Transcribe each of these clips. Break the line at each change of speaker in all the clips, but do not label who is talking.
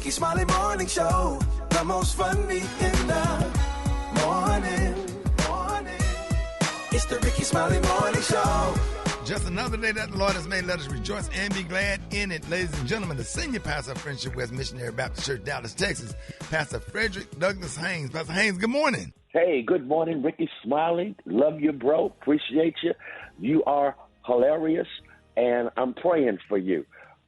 Rickey Smiley Morning Show, the most funny in the morning. It's the Rickey Smiley Morning Show.
Just another day that the Lord has made. Let us rejoice and be glad in it. Ladies and gentlemen, the senior pastor of Friendship West Missionary Baptist Church, Dallas, Texas, Pastor Frederick Douglass Haynes. Pastor Haynes, good morning.
Hey, good morning, Rickey Smiley. Love you, bro. Appreciate you. You are hilarious, and I'm praying for you.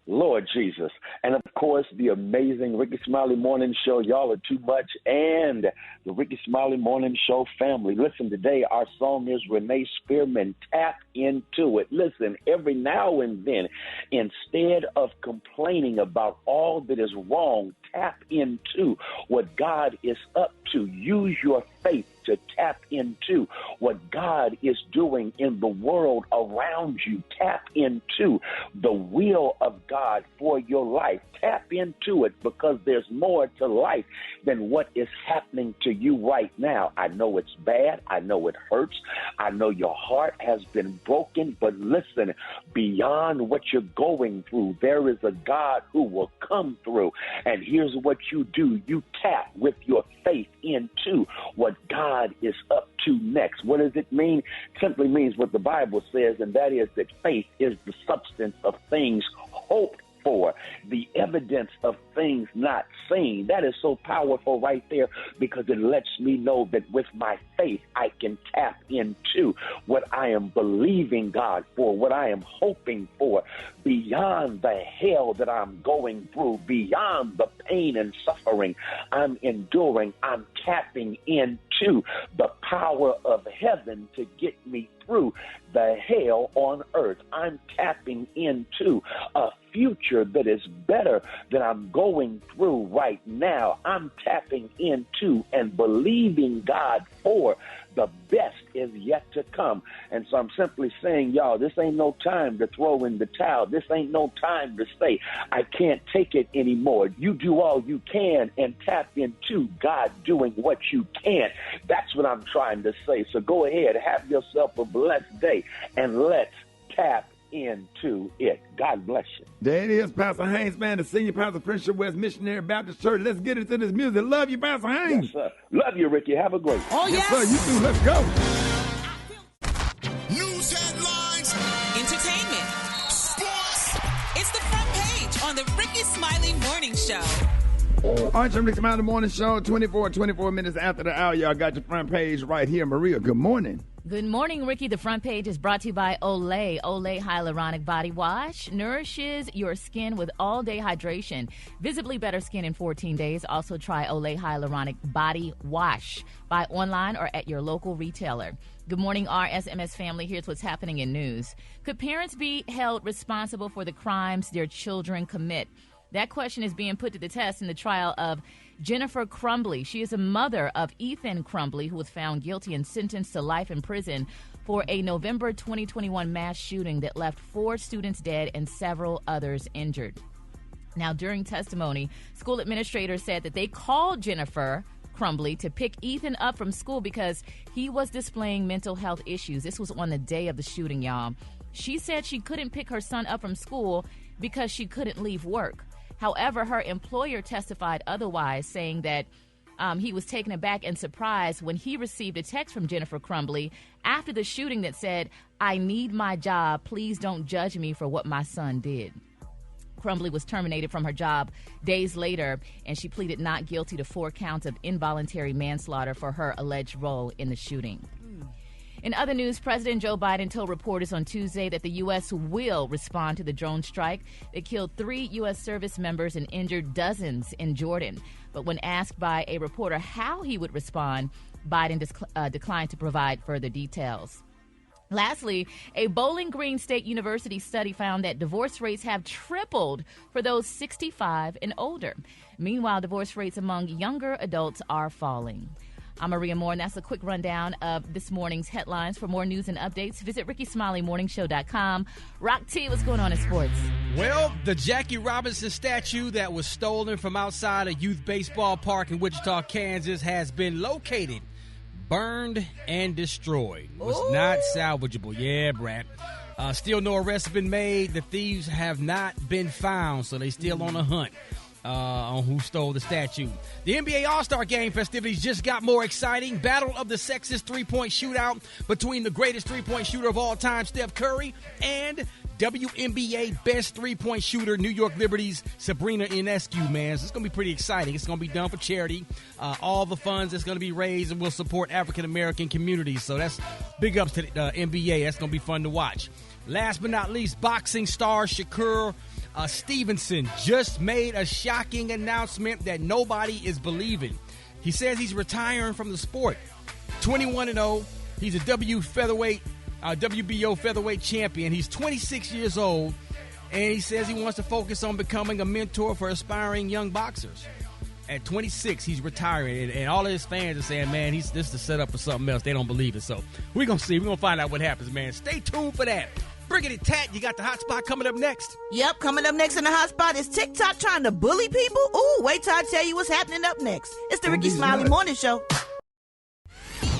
Lord Jesus. And, of course, the amazing Rickey Smiley Morning Show. Y'all are too much. And the Rickey Smiley Morning Show family. Listen, today our song is Renee Spearman, Tap Into It. Listen, every now and then, instead of complaining about all that is wrong, tap into what God is up to. Use your faith to tap into what God is doing in the world around you. Tap into the will of God for your life. Tap into it, because there's more to life than what is happening to you right now. I know it's bad. I know it hurts. I know your heart has been broken. But listen, beyond what you're going through, there is a God who will come through. And here's what you do. You tap with your faith into what God is up to next. What does it mean? It simply means what the Bible says, and that is that faith is the substance of things hoped for, the evidence of things not seen. That is so powerful right there, because it lets me know that with my faith, I can tap into what I am believing God for, what I am hoping for, beyond the hell that I'm going through, beyond the pain and suffering I'm enduring. I'm tapping into the power of heaven to get me through the hell on earth. I'm tapping into a future that is better than I'm going through right now. I'm tapping into and believing God for the best is yet to come. And so I'm simply saying, y'all, this ain't no time to throw in the towel. This ain't no time to say, I can't take it anymore. You do all you can and tap into God doing what you can. That's what I'm trying to say. So go ahead, have yourself a blessed day, and let's tap into it. God bless you.
There it is, Pastor Haynes, man, the senior pastor of Friendship West Missionary Baptist Church. Let's get into this music. Love you, Pastor Haynes.
Yes, sir. Love you, Ricky. Have a great one.
Oh, yes.
Yes, sir. You too. Let's go.
News headlines,
Entertainment.
sports.
It's the front page on the Rickey Smiley Morning Show.
All right, Rickey Smiley Morning Show, 24 minutes after the hour. Y'all got your front page right here. Maria, good morning.
Good morning, Ricky. The front page is brought to you by Olay. Olay Hyaluronic Body Wash nourishes your skin with all-day hydration. Visibly better skin in 14 days. Also try Olay Hyaluronic Body Wash. Buy online or at your local retailer. Good morning, RSMS family. Here's what's happening in news. Could parents be held responsible for the crimes their children commit? That question is being put to the test in the trial of Jennifer Crumbly. She is a mother of Ethan Crumbly, who was found guilty and sentenced to life in prison for a November 2021 mass shooting that left 4 students dead and several others injured. Now, during testimony, school administrators said that they called Jennifer Crumbly to pick Ethan up from school because he was displaying mental health issues. This was on the day of the shooting, y'all. She said she couldn't pick her son up from school because she couldn't leave work. However, her employer testified otherwise, saying that he was taken aback and surprised when he received a text from Jennifer Crumbly after the shooting that said, "I need my job. Please don't judge me for what my son did." Crumbly was terminated from her job days later, and she pleaded not guilty to 4 counts of involuntary manslaughter for her alleged role in the shooting. In other news, President Joe Biden told reporters on Tuesday that the U.S. will respond to the drone strike that killed 3 U.S. service members and injured dozens in Jordan. But when asked by a reporter how he would respond, Biden declined to provide further details. Lastly, a Bowling Green State University study found that divorce rates have tripled for those 65 and older. Meanwhile, divorce rates among younger adults are falling. I'm Maria Moore, and that's a quick rundown of this morning's headlines. For more news and updates, visit RickeySmileyMorningShow.com. Rock T, what's going on in sports?
Well, the Jackie Robinson statue that was stolen from outside a youth baseball park in Wichita, Kansas, has been located, burned, and destroyed. It was not salvageable. Yeah, Brad. Still no arrests have been made. The thieves have not been found, so they still on a hunt. on who stole the statue. The NBA All-Star Game festivities just got more exciting. Battle of the Sexes three-point shootout between the greatest three-point shooter of all time, Steph Curry, and WNBA best three-point shooter, New York Liberty's Sabrina Ionescu, man. So it's going to be pretty exciting. It's going to be done for charity. All the funds that's going to be raised and will support African-American communities. So that's big ups to the NBA. That's going to be fun to watch. Last but not least, boxing star Shakur Stevenson just made a shocking announcement that nobody is believing. He says he's retiring from the sport. 21-0. He's a WBO featherweight champion. He's 26 years old, and he says he wants to focus on becoming a mentor for aspiring young boxers. At 26, he's retiring, and all of his fans are saying, man, this is the setup for something else. They don't believe it. So we're going to see. We're going to find out what happens, man. Stay tuned for that. Briggity Tat, you got the hot spot coming up next.
Yep, coming up next in the hot spot is TikTok trying to bully people. Ooh, wait till I tell you what's happening up next. It's the Rickey Smiley Morning Show.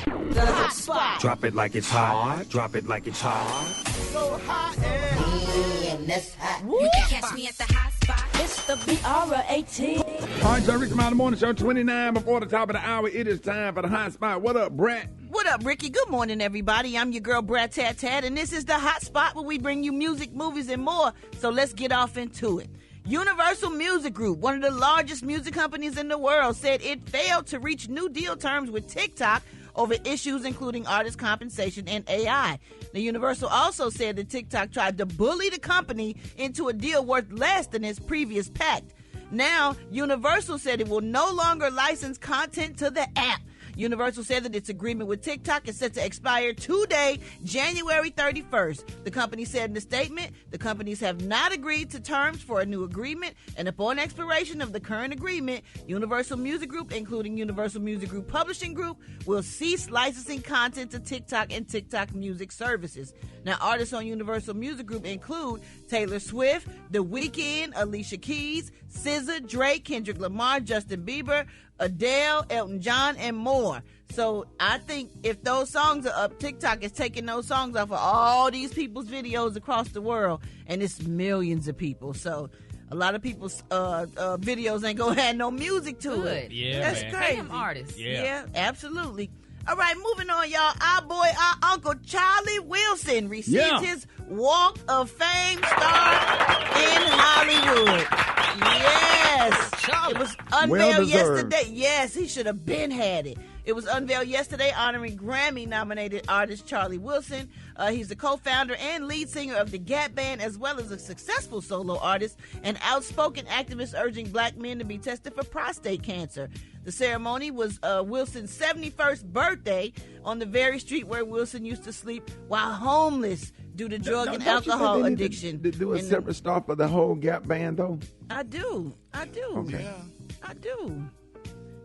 The hot spot. Drop it like it's hot. Drop it like it's hot. So hot and
that's hot.
You can catch me at the hot spot.
It's the BR18.
All right, so Rickey Smiley Morning Show, 29 before the top of the hour. It is time for the hot spot. What up, Brett?
What up, Ricky? Good morning, everybody. I'm your girl, Brat Tat Tat, and this is the hot spot where we bring you music, movies, and more. So let's get off into it. Universal Music Group, one of the largest music companies in the world, said it failed to reach new deal terms with TikTok over issues including artist compensation and AI. The Universal also said that TikTok tried to bully the company into a deal worth less than its previous pact. Now, Universal said it will no longer license content to the app. Universal said that its agreement with TikTok is set to expire today, January 31st. The company said in a statement, the companies have not agreed to terms for a new agreement, and upon expiration of the current agreement, Universal Music Group, including Universal Music Group Publishing Group, will cease licensing content to TikTok and TikTok music services. Now, artists on Universal Music Group include Taylor Swift, The Weeknd, Alicia Keys, SZA, Drake, Kendrick Lamar, Justin Bieber, Adele, Elton John, and more. So I think if those songs are up, TikTok is taking those songs off of all these people's videos across the world, and it's millions of people. So a lot of people's videos ain't gonna have no music to it.
Yeah,
that's
man.
crazy.
Pay them artists.
Yeah, absolutely. All right, moving on, y'all. Our Uncle Charlie Wilson received his Walk of Fame star in Hollywood. Yes. It was unveiled yesterday. Yes, he should have been had it. It was unveiled yesterday honoring Grammy-nominated artist Charlie Wilson. He's the co-founder and lead singer of the Gap Band, as well as a successful solo artist and outspoken activist urging black men to be tested for prostate cancer. The ceremony was Wilson's 71st birthday on the very street where Wilson used to sleep while homeless due to drug and alcohol addiction.
To do a separate star for the whole Gap Band, though?
I do.
Okay.
Yeah. I do.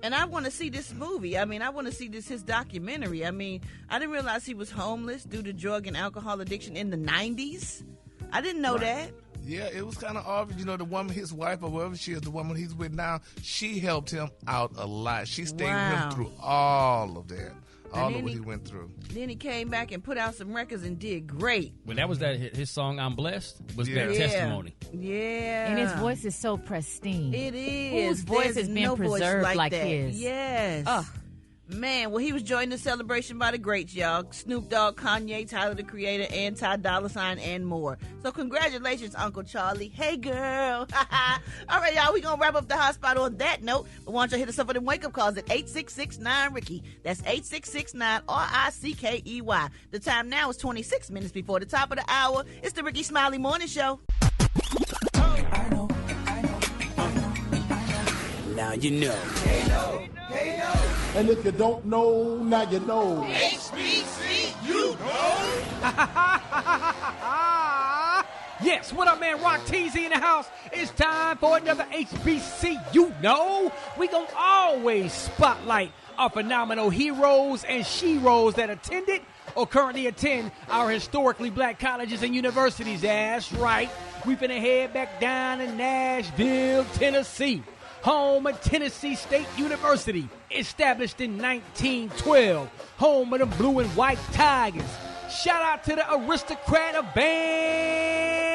And I want to see this movie. I mean, I want to see his documentary. I mean, I didn't realize he was homeless due to drug and alcohol addiction in the 90s. I didn't know that.
Yeah, it was kind of obvious. You know, the woman, his wife, or whoever she is, the woman he's with now, she helped him out a lot. She stayed with him through all of that. All of what he went through.
Then he came back and put out some records and did great.
Well, that was his song, I'm Blessed, was that testimony.
Yeah.
And his voice is so pristine.
It is.
Whose voice has been preserved like his?
Yes. Man, well, he was joined in the celebration by the greats, y'all. Snoop Dogg, Kanye, Tyler, the Creator, and Ty Dolla $ign, and more. So congratulations, Uncle Charlie. Hey, girl. All right, y'all, we going to wrap up the hot spot on that note. But why don't you hit us up with them wake-up calls at 866-9-RICKEY. That's 866-9-RICKEY. The time now is 26 minutes before the top of the hour. It's the Rickey Smiley Morning Show.
I know.
Now you know.
Hey, yo.
And if you don't know, now you know.
HBCU,
Yes, what up, man? Rock Teasy in the house. It's time for another HBCU. No, we gonna always spotlight our phenomenal heroes and sheroes that attended or currently attend our historically black colleges and universities. That's right. We finna head back down to Nashville, Tennessee, home of Tennessee State University, established in 1912, home of the Blue and White Tigers. Shout out to the aristocrat of bands,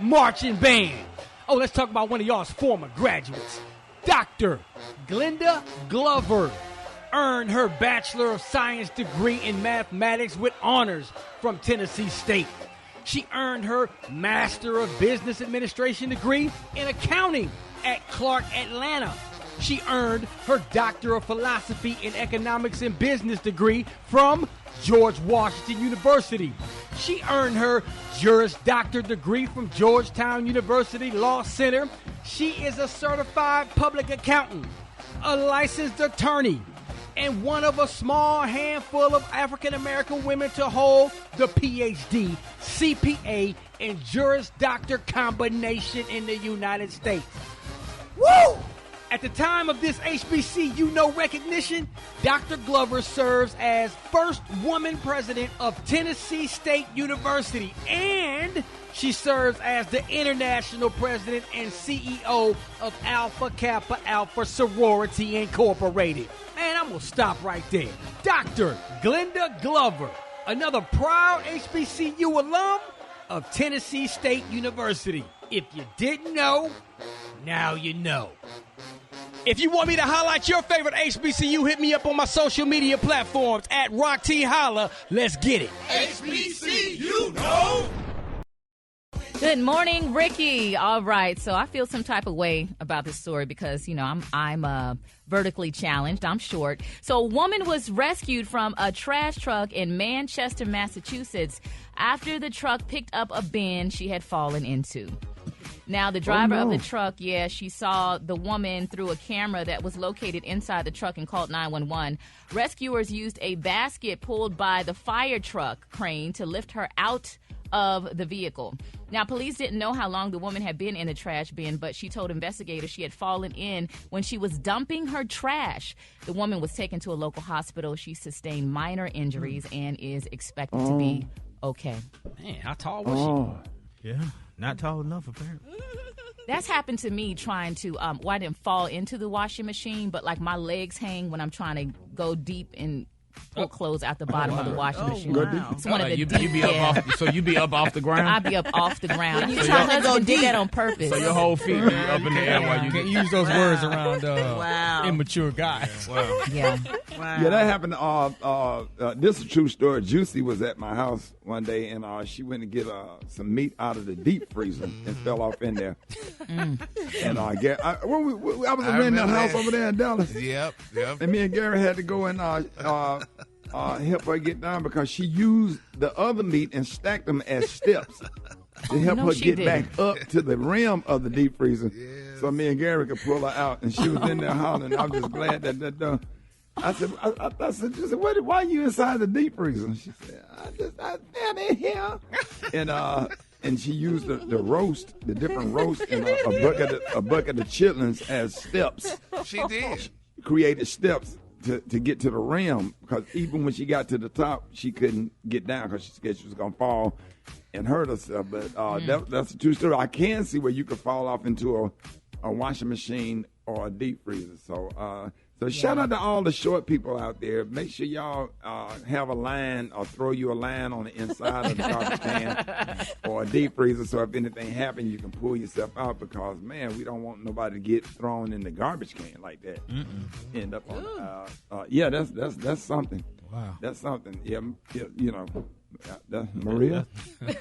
Marching Band. Oh, let's talk about one of y'all's former graduates. Dr. Glenda Glover earned her Bachelor of Science degree in mathematics with honors from Tennessee State. She earned her Master of Business Administration degree in accounting at Clark Atlanta. She earned her Doctor of Philosophy in Economics and Business degree from George Washington University. She earned her Juris Doctor degree from Georgetown University Law Center. She is a certified public accountant, a licensed attorney, and one of a small handful of African-American women to hold the PhD, CPA, and Juris Doctor combination in the United States. Woo! At the time of this HBCU recognition, Dr. Glover serves as first woman president of Tennessee State University, and she serves as the international president and CEO of Alpha Kappa Alpha Sorority Incorporated. Man, I'm going to stop right there. Dr. Glenda Glover, another proud HBCU alum of Tennessee State University. If you didn't know, now you know. If you want me to highlight your favorite HBCU, hit me up on my social media platforms at Rock T Holla. Let's get it.
HBCU, no!
Good morning, Ricky. All right, so I feel some type of way about this story because, I'm vertically challenged. I'm short. So a woman was rescued from a trash truck in Manchester, Massachusetts after the truck picked up a bin she had fallen into. Now, the driver of the truck, she saw the woman through a camera that was located inside the truck and called 911. Rescuers used a basket pulled by the fire truck crane to lift her out of the vehicle. Now, police didn't know how long the woman had been in the trash bin, but she told investigators she had fallen in when she was dumping her trash. The woman was taken to a local hospital. She sustained minor injuries and is expected to be okay.
Man, how tall was she?
Yeah, not tall enough, apparently.
That's happened to me trying to, I didn't fall into the washing machine, but like my legs hang when I'm trying to go deep and pull clothes out the bottom of the washing machine.
Wow.
It's one of the
you be up off, so you be up off the ground?
I'd be up off the ground.
You trying to go
did
deep.
that on purpose.
So your whole feet be up in the air while you
can't use those words around
Wow.
immature guys.
Wow.
Yeah.
Wow.
Yeah, that happened. This is a true story. Juicy was at my house one day, and she went to get some meat out of the deep freezer and fell off in there. And I was in that house over there in Dallas.
Yep.
And me and Gary had to go and help her get down because she used the other meat and stacked them as steps to help her get back up to the rim of the deep freezer.
Yes.
So me and Gary could pull her out, and she was in there hollering. I'm just glad that done. I said, she said, why are you inside the deep freezer? And she said, I'm in here. And she used the roast, the different roast, and a bucket of chitlins as steps.
She did.
She created steps to get to the rim, because even when she got to the top, she couldn't get down because she scared she was going to fall and hurt herself. But that's a true story. I can see where you could fall off into a washing machine or a deep freezer. So shout out to all the short people out there. Make sure y'all have a line or throw you a line on the inside of the garbage can or a deep freezer, so if anything happens, you can pull yourself out, because, man, we don't want nobody to get thrown in the garbage can like that. End up on that's something.
Wow.
That's something. Yeah, Maria?
It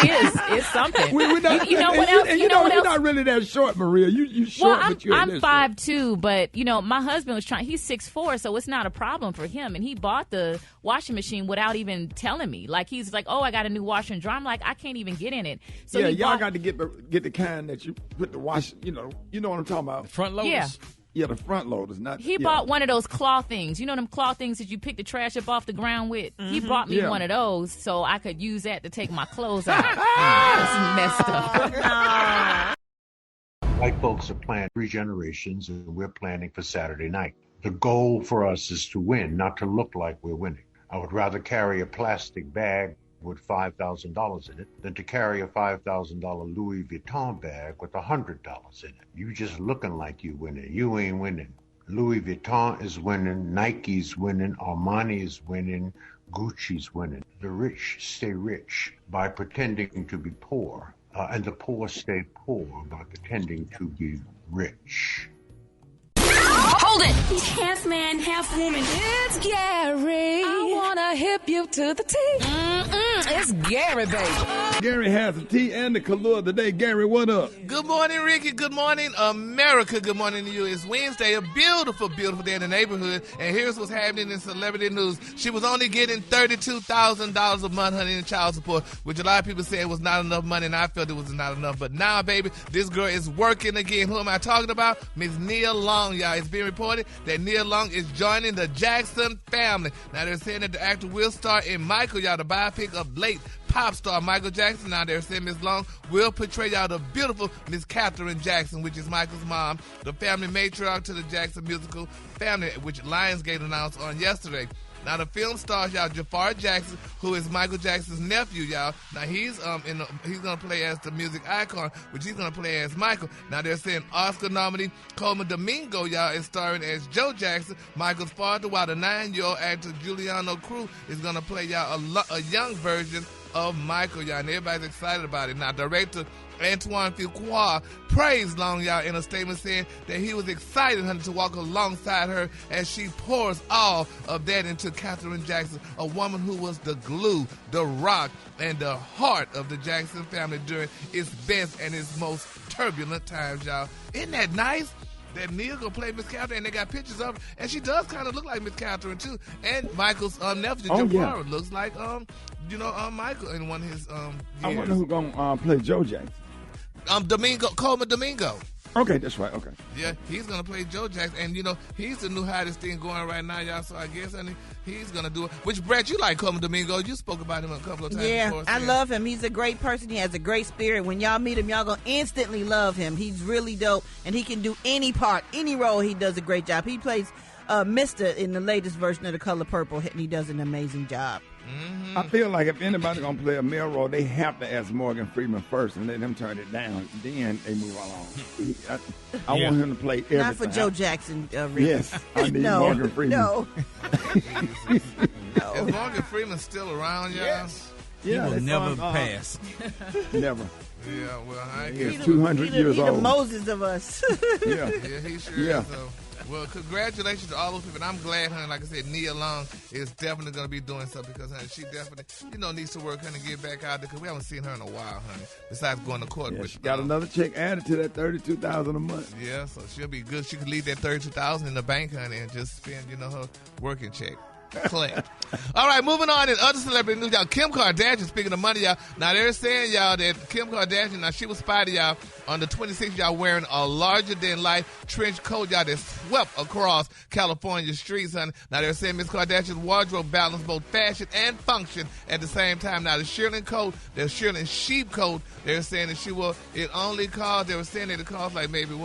is. It's something.
We're not,
you know what else?
You're not really that short, Maria. You short,
well,
but you're
I'm
this
5'2", but my husband was trying. He's 6'4", so it's not a problem for him. And he bought the washing machine without even telling me. Like, he's like, "Oh, I got a new washer and dryer." I'm like, "I can't even get in it." So
y'all got to get the kind that you put the wash. You know what I'm talking about.
Front loaders.
Yeah.
Yeah, the front loaders, not.
He bought one of those claw things. You know them claw things that you pick the trash up off the ground with? He bought me one of those so I could use that to take my clothes out. That's messed up.
White folks have planned 3 generations, and we're planning for Saturday night. The goal for us is to win, not to look like we're winning. I would rather carry a plastic bag with $5,000 in it than to carry a $5,000 Louis Vuitton bag with $100 in it. You just looking like you winning. You ain't winning. Louis Vuitton is winning. Nike's winning. Armani is winning. Gucci's winning. The rich stay rich by pretending to be poor. and the poor stay poor by pretending to be rich.
Hold it! He's half man, half woman. It's Gary. I wanna hip you to the T. It's Gary, baby.
Gary has the tea and the color today. Gary, what up?
Good morning, Ricky. Good morning, America. Good morning to you. It's Wednesday, a beautiful, beautiful day in the neighborhood. And here's what's happening in celebrity news. She was only getting $32,000 a month, honey, in child support, which a lot of people said was not enough money, and I felt it was not enough. But now, baby, this girl is working again. Who am I talking about? Miss Nia Long, y'all. It's being reported that Nia Long is joining the Jackson family. Now, they're saying that the actor will star in Michael, y'all, the biopic of late pop star Michael Jackson. Now, they're saying Miss Long will portray y'all the beautiful Miss Katherine Jackson, which is Michael's mom, the family matriarch to the Jackson musical family, which Lionsgate announced on yesterday. Now, the film stars, y'all, Jafar Jackson, who is Michael Jackson's nephew, y'all. Now, he's he's going to play as the music icon, which he's going to play as Michael. Now, they're saying Oscar nominee Coleman Domingo, y'all, is starring as Joe Jackson, Michael's father, while the 9-year-old actor Giuliano Cruz is going to play, y'all, a young version of Michael, y'all, and everybody's excited about it. Now, director Antoine Fuqua praised Long, y'all, in a statement saying that he was excited, honey, to walk alongside her as she pours all of that into Katherine Jackson, a woman who was the glue, the rock, and the heart of the Jackson family during its best and its most turbulent times, y'all. Isn't that nice? That Nia gonna play Miss Catherine, and they got pictures of her, and she does kind of look like Miss Catherine too. And Michael's nephew, Jafar, looks like Michael in one of his years.
I wonder who's gonna play Joe Jackson.
Coleman Domingo.
Okay, that's right. Okay.
Yeah, he's gonna play Joe Jackson, and he's the new hottest thing going right now, y'all. So I guess, honey, he's gonna do it. Which, Brett, you like Coleman Domingo? You spoke about him a couple of times.
Yeah,
before,
I love him. He's a great person. He has a great spirit. When y'all meet him, y'all gonna instantly love him. He's really dope, and he can do any part, any role. He does a great job. He plays Mr. in the latest version of The Color Purple, and he does an amazing job.
Mm-hmm.
I feel like if anybody's gonna play a male role, they have to ask Morgan Freeman first and let him turn it down. Then they move along. I want him to play everything.
Not for Joe Jackson.
Yes, I need Morgan Freeman.
No.
Is Morgan Freeman still around, y'all?
Yes.
Yeah,
he will never pass.
Never.
Yeah, well, I
He's
guess
200 years old.
He's the Moses of us.
Yeah,
he sure is. So. Well, congratulations to all those people. And I'm glad, honey, like I said, Nia Long is definitely going to be doing something because, honey, she definitely, needs to work, honey, get back out there because we haven't seen her in a while, honey, besides going to court.
Yeah,
with
she got another check added to that $32,000 a month.
Yeah, so she'll be good. She could leave that $32,000 in the bank, honey, and just spend, her working check. Click. All right, moving on in other celebrity news, y'all. Kim Kardashian, speaking of money, y'all. Now, they're saying, y'all, that Kim Kardashian, now, she was spotted, y'all, on the 26th, y'all, wearing a larger-than-life trench coat, y'all, that swept across California's streets, honey. Now, they're saying Miss Kardashian's wardrobe balanced both fashion and function at the same time. Now, the Shearling coat, the Shearling sheep coat, they're saying that she wore, it only cost, they were saying that it cost like maybe, $4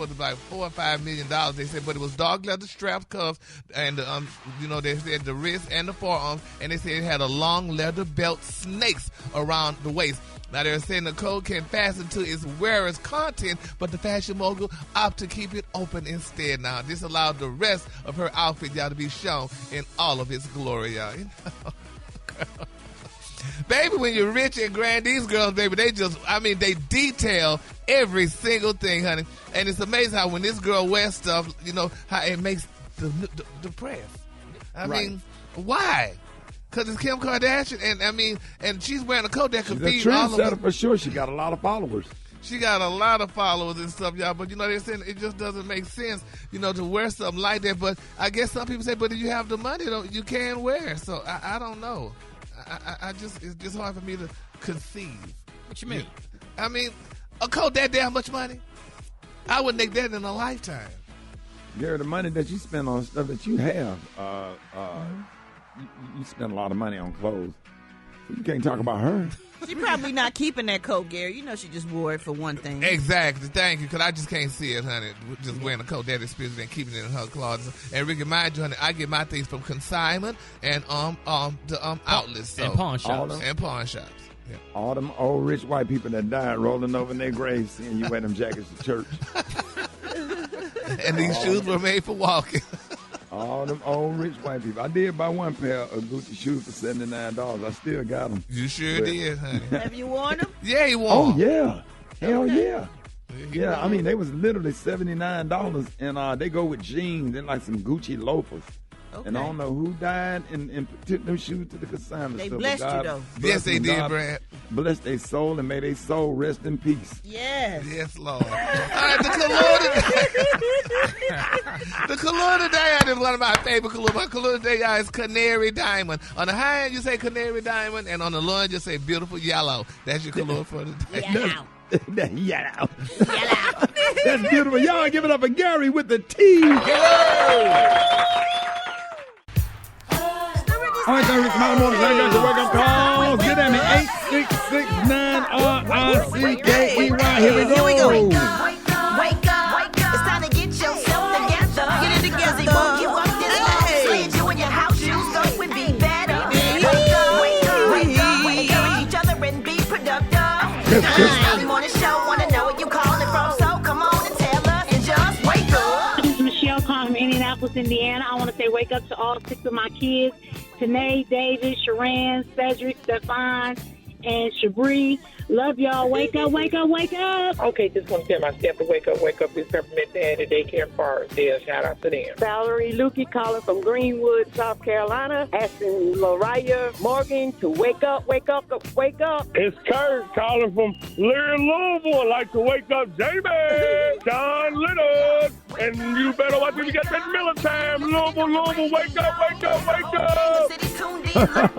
or $5 million. They said, but it was dark leather straps, cuffs, and, they said the wrist and the forearms, and they said it had a long leather belt, snakes around the waist. Now, they're saying the coat can fasten to its wearer's content, but the fashion mogul opted to keep it open instead. Now, this allowed the rest of her outfit, y'all, to be shown in all of its glory, y'all. Baby, when you're rich and grand, these girls, baby, they detail every single thing, honey. And it's amazing how when this girl wears stuff, how it makes the press. I mean, why? Because it's Kim Kardashian, and she's wearing a coat that could feed all of them.
She's a trendsetter for sure. She got a lot of followers.
She got a lot of followers and stuff, y'all. But, they're saying it just doesn't make sense, to wear something like that. But I guess some people say, but if you have the money, you can wear. So I don't know. It's just hard for me to conceive.
What you mean?
I mean, a coat that damn much money? I wouldn't make that in a lifetime.
Gary, the money that you spend on stuff that you have, you spend a lot of money on clothes. So you can't talk about her.
She probably not keeping that coat, Gary. She just wore it for one thing.
Exactly. Thank you, because I just can't see it, honey. Just wearing a coat that expensive and keeping it in her closet. And Ricky, mind you, honey, I get my things from consignment and the outlets. So.
And pawn shops.
And pawn shops. Yeah.
All them old rich white people that died rolling over in their graves seeing you wear them jackets to church.
And these shoes were made for walking.
All them old rich white people. I did buy one pair of Gucci shoes for $79. I still got them.
You sure did, honey.
Have you worn them?
Yeah, he wore
Oh,
them.
yeah. Hell yeah. Yeah, I mean, they was literally $79, and they go with jeans and like some Gucci loafers. Okay. And I don't know who died and took them shoes to the consignment
They
store.
blessed you, though.
Yes, they did, Brad.
Bless their soul and may their soul rest in peace.
Yes.
Yes, Lord. All right, the cologne today is one of my favorite colognes. My cologne today is Canary Diamond. On the high end, you say Canary Diamond, and on the low end, you say Beautiful Yellow. That's your cologne for today.
Yellow.
Yellow. That's beautiful. Y'all give it up for Gary with the T. All right, Rickey Smiley Morning Show. I got your wake-up calls. Get at me, 866-9-R-I-C-K-E-Y. Here we go.
Wake up. It's time to get yourself together. Get it together. They won't give up this long. Slid you in your house shoes, so it would be better. Wake up, each other and be productive. Smiley Morning Show, wanna know where you calling from, so come on and tell us and just wake up.
This is Michelle calling from Indianapolis, Indiana. I want to say wake up to all 6 of my kids. Tanae, David, Sharan, Cedric, Stefan, and Shabri. Love y'all. Wake up, wake up, wake up.
Okay, just want to tell myself to wake up. It's Peppermint Daddy Daycare Forest there. Shout out to them.
Valerie Lukey calling from Greenwood, South Carolina, asking Lariah Morgan to wake up, wake up, wake up.
It's Kurt calling from Lear, Louisville. I'd like to wake up Jamie, John Little, and you better watch if you get that Miller time. Louisville, wake up, wake up, wake up.
Let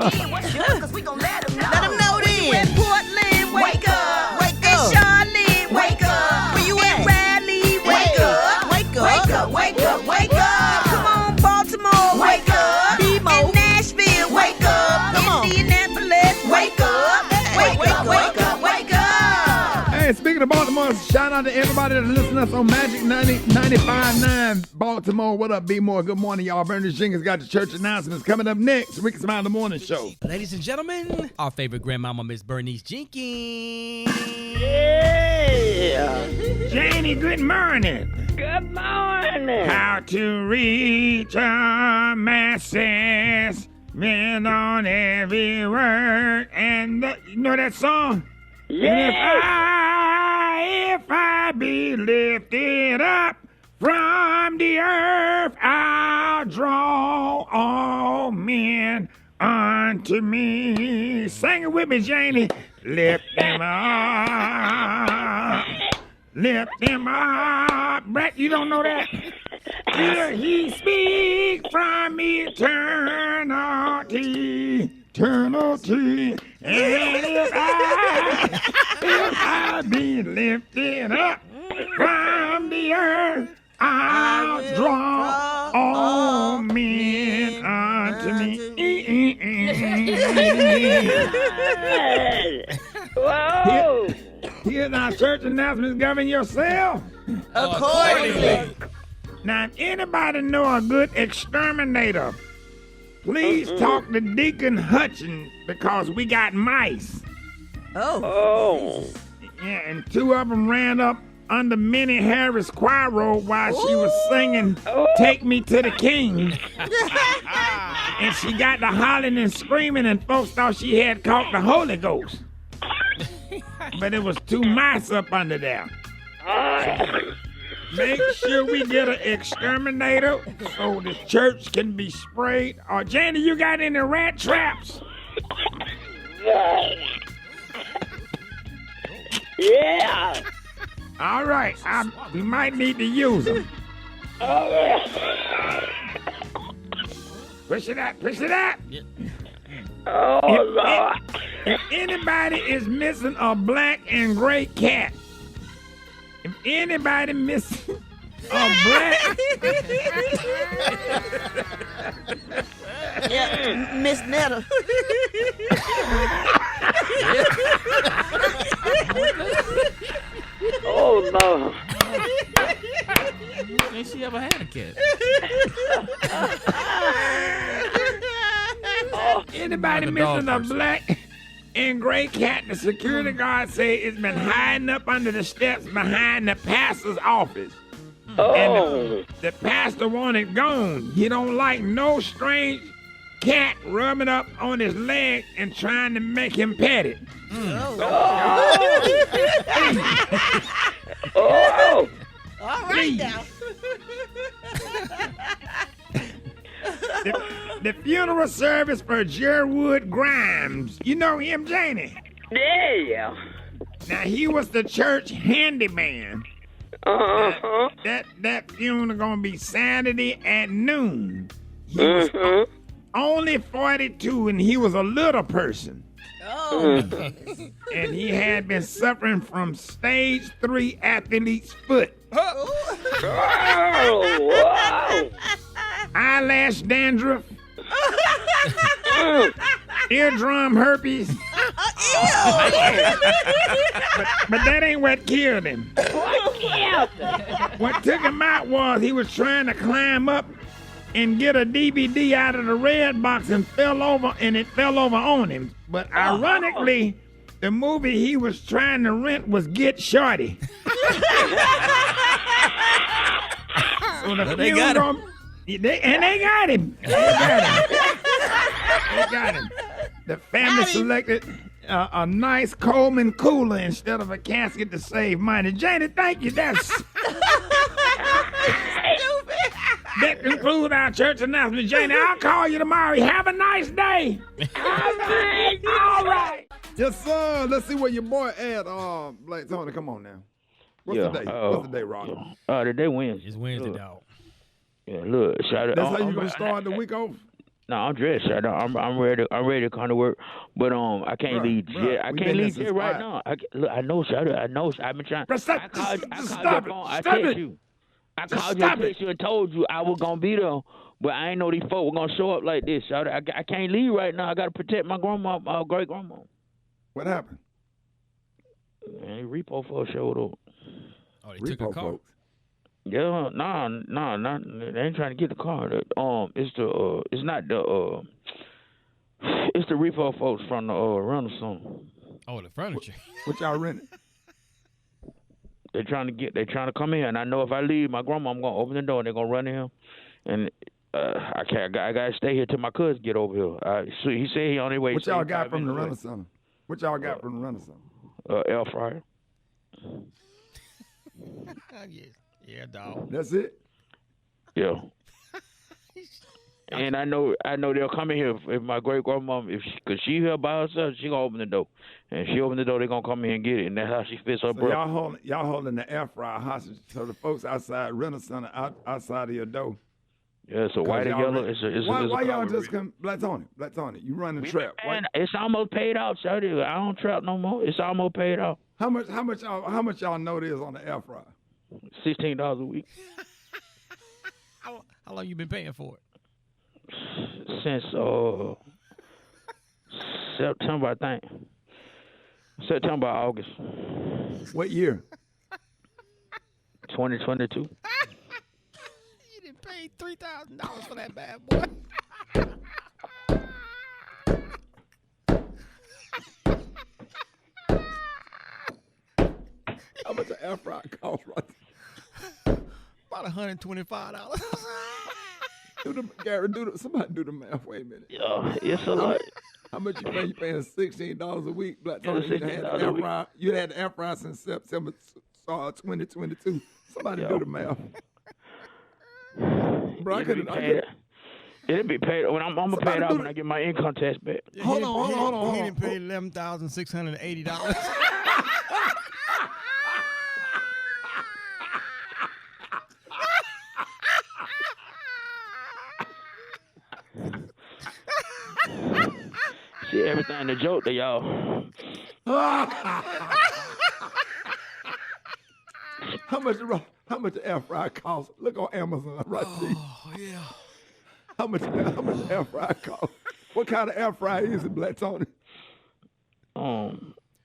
them know then. We're in Portland, wake up. Wake up. Charlotte, wake up. Where you at, Raleigh, wake up. Wake up. Wake up, wake up, wake up. Come on, Baltimore, wake up. And Nashville, wake up. Come on. Indianapolis, wake up. Wake up, wake up, wake up.
Hey, speaking of Baltimore, shout out to everybody that's listening to us on Magic 95.9 Baltimore. What up, B-More? Good morning, y'all. Bernie Jenkins got the church announcements coming up next. Rickey Smiley Morning Show.
Ladies and gentlemen, our favorite grandmama, Miss Bernice Jenkins.
Yeah.
Janie, good morning.
Good morning.
How to reach a masses, men on every word. And you know that song?
Yeah.
If I be lifted up from the earth, I'll draw all men unto me. Sing it with me, Janie. Lift them up. Lift them up. Brett, you don't know that? Hear he speak from eternity. Eternity. And if I be lifted up from the earth, I'll draw all men unto me.
Whoa!
Here's our church announcements. Govern yourself
accordingly.
Now, if anybody know a good exterminator, please talk to Deacon Hutchins because we got mice.
Oh.
Yeah, and 2 of them ran up under Minnie Harris' choir robe while she was singing Take Me to the King. And she got to hollering and screaming, and folks thought she had caught the Holy Ghost. But it was 2 mice up under there. Make sure we get an exterminator so the church can be sprayed. Janie, you got any rat traps?
Yeah.
All right, we might need to use them. Push it out, push it out.
Oh, Lord.
If anybody is missing a black and gray cat, if anybody missing a black...
Yeah, Miss Netta.
Oh, Lord.
Ain't she ever had a cat?
Anybody missing a black and gray cat, the security guard say it's been hiding up under the steps behind the pastor's office. And the pastor want it gone. He don't like no strange cat rubbing up on his leg and trying to make him pet it.
Oh!
All right now.
The funeral service for Jerwood Grimes. You know him, Janie?
Yeah.
Now, he was the church handyman.
Uh-huh.
That funeral gonna be Saturday at noon. He was only 42, and he was a little person.
Oh.
And he had been suffering from stage 3 athlete's foot.
Oh, wow.
Eyelash dandruff. Eardrum herpes. But that ain't what killed him. What took him out was he was trying to climb up and get a DVD out of the red box and fell over on him. But ironically, the movie he was trying to rent was Get Shorty. So
they got him.
They got him. They got him. The family selected a nice Coleman cooler instead of a casket to save money. Janie, thank you. That's stupid. That concludes our church announcement. Janie, I'll call you tomorrow. Have a nice day. All right.
Yes, sir. Let's see where your boy at. Blake Tony, come on now. What's the day? What's the day, Rock?
Today Wednesday.
It's Wednesday, dog.
Yeah, look.
That's how you gonna start the week off?
No, I'm dressed. I'm ready. I'm ready to come to work, but I can't leave yet. I can't leave yet right now. I know, Shada. I know. I've been trying. I called your phone. I text you. I called you, text you, and told you I was gonna be there, but I ain't know these folks were gonna show up like this. Shada. I can't leave right now. I gotta protect my grandma, my great grandma.
What happened?
Man, repo folks showed up.
Oh, they took a car.
Folks.
Yeah, no, they ain't trying to get the car. It's the repo folks from the Renaissance.
Oh, the furniture.
What y'all renting?
They're trying to come in, and I know if I leave my grandma, I'm gonna open the door and they're gonna run in here, and I gotta stay here till my cousin get over here. So he said he on his way.
What y'all got from the Renaissance? What y'all got from the Renaissance?
Air fryer.
Yeah, dog.
That's it?
Yeah. And I know they'll come in here if my great grandma, cause she here by herself, she gonna open the door, and she open the door, they gonna come in and get it, and that's how she fits her brother.
Y'all holding the air fryer hostage, so the folks outside Renaissance outside of your door.
Yeah, it's a white and yellow.
Why y'all just come? Black Tony, you run the trap.
It's almost paid off, sir. I don't trap no more. It's almost paid off.
How much y'all know this on the air fryer?
$16 a week.
How long you been paying for it?
Since September, I think. September, August.
What year?
2022.
You didn't pay $3,000 for that bad boy.
How much an air fryer cost right
there? About $125.
Gary, somebody do the math. Wait a minute.
Yeah, it's a lot.
How much you pay? You paying $16 a week? Black Tony, you had the air fryer since September 2022. Somebody do the math. Bro,
It'll be paid when I'm gonna pay it off when I get my income tax back.
Yeah, hold on. He didn't pay $11,680.
See, everything a joke to y'all.
How much the air fryer cost? Look on Amazon right there.
Oh yeah.
How much the air fryer cost? What kind of air fryer is it, Black Tony?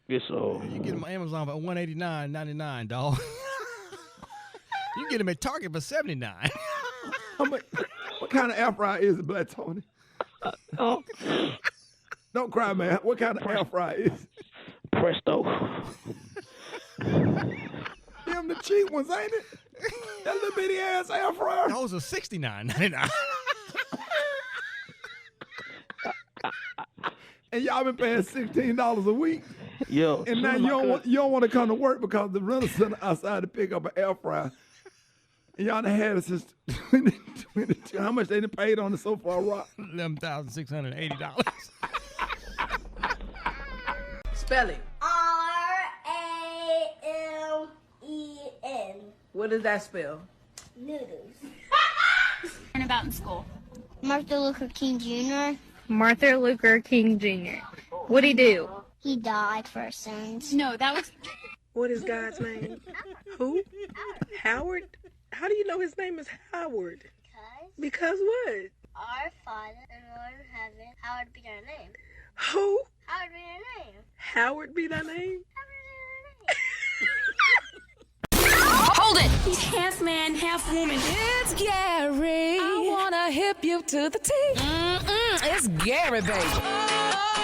It's
you get them on Amazon for $189.99, dog. You get them at Target for $79.
How much? What kind of air fryer is it, Black Tony? Don't cry, man. What kind of air fryer is it?
Presto.
Them the cheap ones, ain't it? That little bitty ass air fryer.
Those are $69.99.
And y'all been paying $16 a week.
Yo.
And now you don't want to come to work because the rental center outside to pick up an air fryer. And y'all done had it since 2022. How much they done paid on it so far, Rock?
$11,680.
Spell it.
R-A-M-E-N.
What does that spell?
Noodles.
And about in school.
Martin Luther King Jr.
Martin Luther King Jr. What'd he do?
He died for our sins.
No, that was...
What is God's name? Who? Howard? How do you know his name is Howard? Because what?
Our Father in Lord in heaven, hallowed be thy name.
Who?
Hallowed be thy name.
Howard be thy name?
Hold it! He's half man, half woman. It's Gary. I wanna hip you to the T. It's Gary, baby.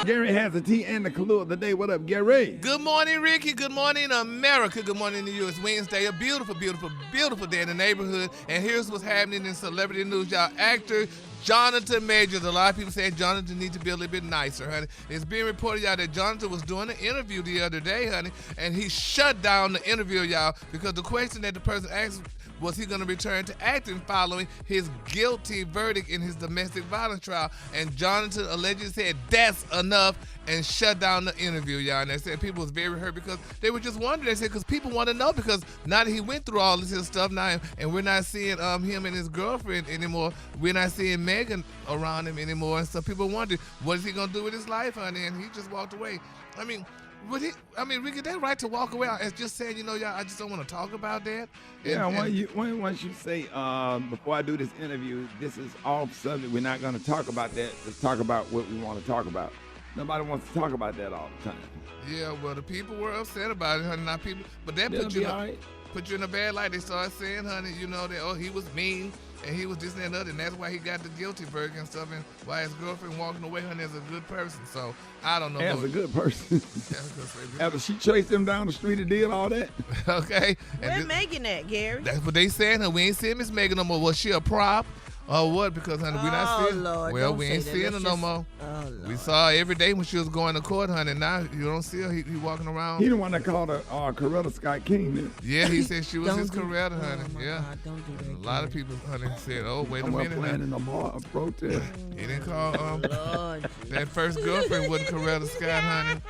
Gary has the tea and the clue of the day. What up, Gary?
Good morning, Ricky. Good morning, America. Good morning to you. It's Wednesday, a beautiful, beautiful, beautiful day in the neighborhood. And here's what's happening in celebrity news, y'all. Actor Jonathan Majors. A lot of people saying Jonathan needs to be a little bit nicer, honey. It's being reported, y'all, that Jonathan was doing an interview the other day, honey, and he shut down the interview, y'all, because the question that the person asked was he going to return to acting following his guilty verdict in his domestic violence trial. And Jonathan allegedly said, that's enough, and shut down the interview, y'all. And they said people was very hurt because they were just wondering. They said, because people want to know, because now that he went through all this stuff now, and we're not seeing him and his girlfriend anymore. We're not seeing Megan around him anymore. And so people wondered, what is he going to do with his life, honey? And he just walked away. I mean, Ricky, they right to walk away. It's just saying, y'all, I just don't want to talk about that.
Once you say, before I do this interview, this is off subject, we're not going to talk about that. Let's talk about what we want to talk about. Nobody wants to talk about that all the time.
Yeah, well, the people were upset about it, honey. Not people, but that put you in a bad light. They started saying, honey, that he was mean and he was this and that and other, and that's why he got the guilty verdict and stuff, and why his girlfriend walking away, honey, as a good person. So I don't know.
As a good person. After she chased him down the street and did all that.
Okay.
Where Megan at, Gary?
That's what they saying. We ain't seeing Miss Megan no more. Was she a prop? Or what? Because, honey, we're not seeing
Lord,
well, we ain't seeing her no more. We saw her every day when she was going to court, honey. Now you don't see her. He walking around.
He the one that called her Coretta Scott King. Then.
Yeah, he said she was his Coretta, honey.
God, don't do that.
A lot of people, honey, said, "Oh, wait a minute."
Planning a protest.
He didn't call that first girlfriend wasn't Coretta Scott, honey.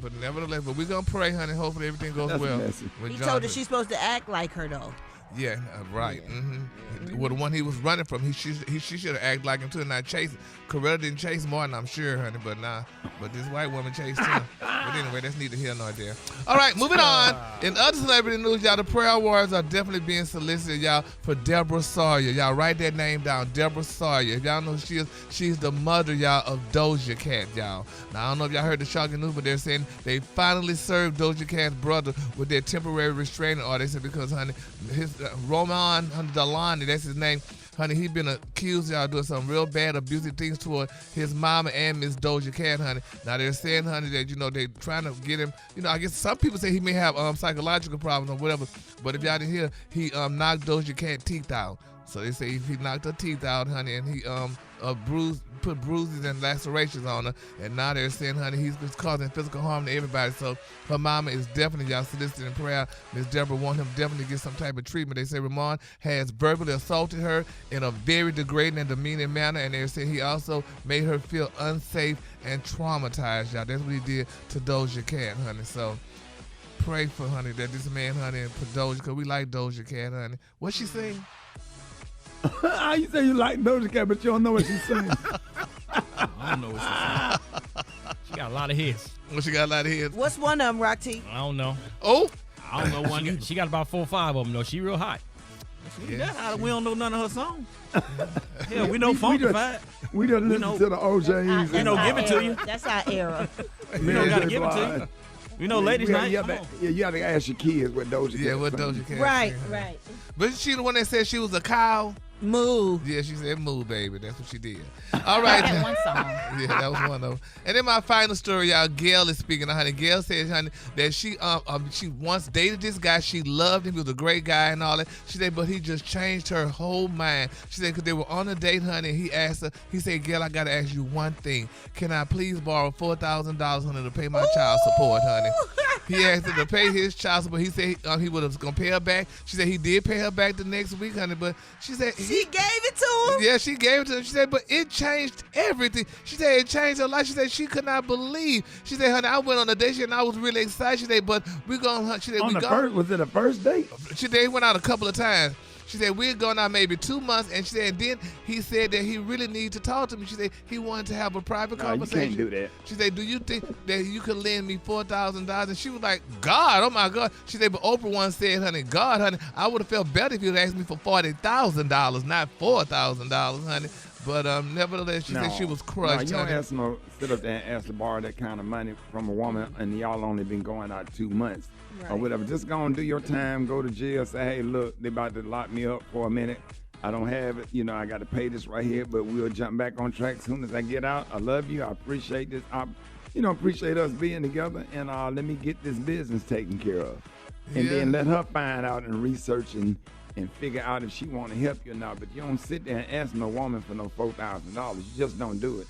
But nevertheless, but we're gonna pray, honey. Hopefully everything goes well.
He told her she's supposed to act like her though.
Yeah, right. Mm-hmm. Well, the one he was running from, she should have acted like him too and not chase. Coretta didn't chase Martin, I'm sure, honey, but this white woman chased him. But anyway, that's neither here nor there. All right, moving on. In other celebrity news, y'all, the prayer awards are definitely being solicited, y'all, for Deborah Sawyer. Y'all write that name down, Deborah Sawyer. If y'all know who she is, she's the mother, y'all, of Doja Cat, y'all. Now, I don't know if y'all heard the shocking news, but they're saying they finally served Doja Cat's brother with their temporary restraining order. They said because, honey, his Roman Delani, that's his name, honey, he been accused, y'all, doing some real bad, abusive things toward his mama and Miss Doja Cat, honey. Now, they're saying, honey, that, they trying to get him, I guess some people say he may have psychological problems or whatever, but if y'all didn't hear, he knocked Doja Cat teeth out. So they say he knocked her teeth out, honey, and he put bruises and lacerations on her, and now they're saying, honey, he's just causing physical harm to everybody. So her mama is definitely, y'all, soliciting prayer. Miss Deborah want him definitely to get some type of treatment. They say Ramon has verbally assaulted her in a very degrading and demeaning manner, and they're saying he also made her feel unsafe and traumatized, y'all. That's what he did to Doja Cat, honey. So pray for, honey, that this man, honey, and for Doja, because we like Doja Cat, honey. What she sing?
How you say you like Doja Cat, but you don't know what she's saying?
I don't know what she's saying. She got a lot of hits.
Well, she got a lot of hits.
What's one of them, Rock T?
I don't know.
Oh?
I don't know one. She got about 4 or 5 of them, though. She real hot.
Yeah. We don't know none of her songs. Yeah, we know Funkified.
We just listen to the OJs.
We know Give It To You.
That's our era.
We don't got to give it to you. We know Ladies Night.
You got to ask your kids what Doja Cat.
Yeah, what Doja Cat.
Right.
But she the one that said she was a cow?
Moo.
Yeah, she said moo, baby. That's what she did. All right.
That one song.
Yeah, that was one of them. And then my final story, y'all, Gail is speaking of honey. Gail says, honey, that she once dated this guy. She loved him. He was a great guy and all that. She said, but he just changed her whole mind. She said, because they were on a date, honey, and he asked her, he said, Gail, I got to ask you one thing. Can I please borrow $4,000, honey, to pay my child support, honey? He asked her to pay his child support. He said he was going to pay her back. She said he did pay her back the next week, honey, but she said...
She gave it to him?
Yeah, she gave it to him. She said, but it changed everything. She said it changed her life. She said she could not believe. She said, honey, I went on a date and I was really excited. She said, but we're going to... She said,
was it a first date?
She said he went out a couple of times. She said, we're going out maybe 2 months. And she said, then he said that he really needed to talk to me. She said he wanted to have a private conversation.
You can't do that.
She said, do you think that you could lend me $4,000? And she was like, God, oh my God. She said, but Oprah once said, honey, God, honey, I would have felt better if you had asked me for $40,000, not $4,000, honey. But nevertheless, she said she was crushed.
No, you don't sit up there and ask to borrow that kind of money from a woman, and y'all only been going out 2 months.
Right.
Or whatever. Just go and do your time, go to jail, say, hey, look, they about to lock me up for a minute. I don't have it. You know, I got to pay this right here, but we'll jump back on track as soon as I get out. I love you. I appreciate this. I appreciate us being together, and let me get this business taken care of. And then let her find out and research and figure out if she want to help you or not. But you don't sit there and ask no woman for no $4,000. You just don't do it.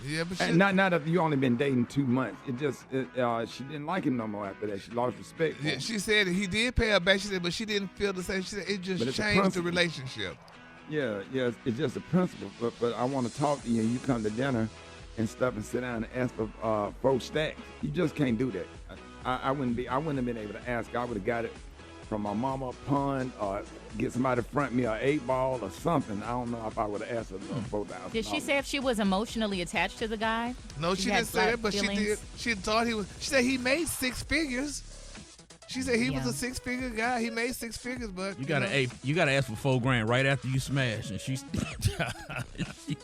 Yeah, but
and not if you only been dating 2 months. It just she didn't like him no more after that. She lost respect for him.
She said he did pay her back. She said, but she didn't feel the same. She said it just changed the relationship.
Yeah, it's just a principle. But I want to talk to you. And you come to dinner and stuff and sit down and ask for 4 stacks. You just can't do that. I wouldn't have been able to ask. I would have got it from my mama pond or get somebody to front me an 8-ball or something. I don't know if I would have asked her for $4,000.
Did she say if she was emotionally attached to the guy?
No, she didn't say that, but she did. She thought he was. She said he made 6 figures. She said he was a 6-figure guy. He made 6 figures, but
you gotta ask for $4,000 right after you smash, and she's.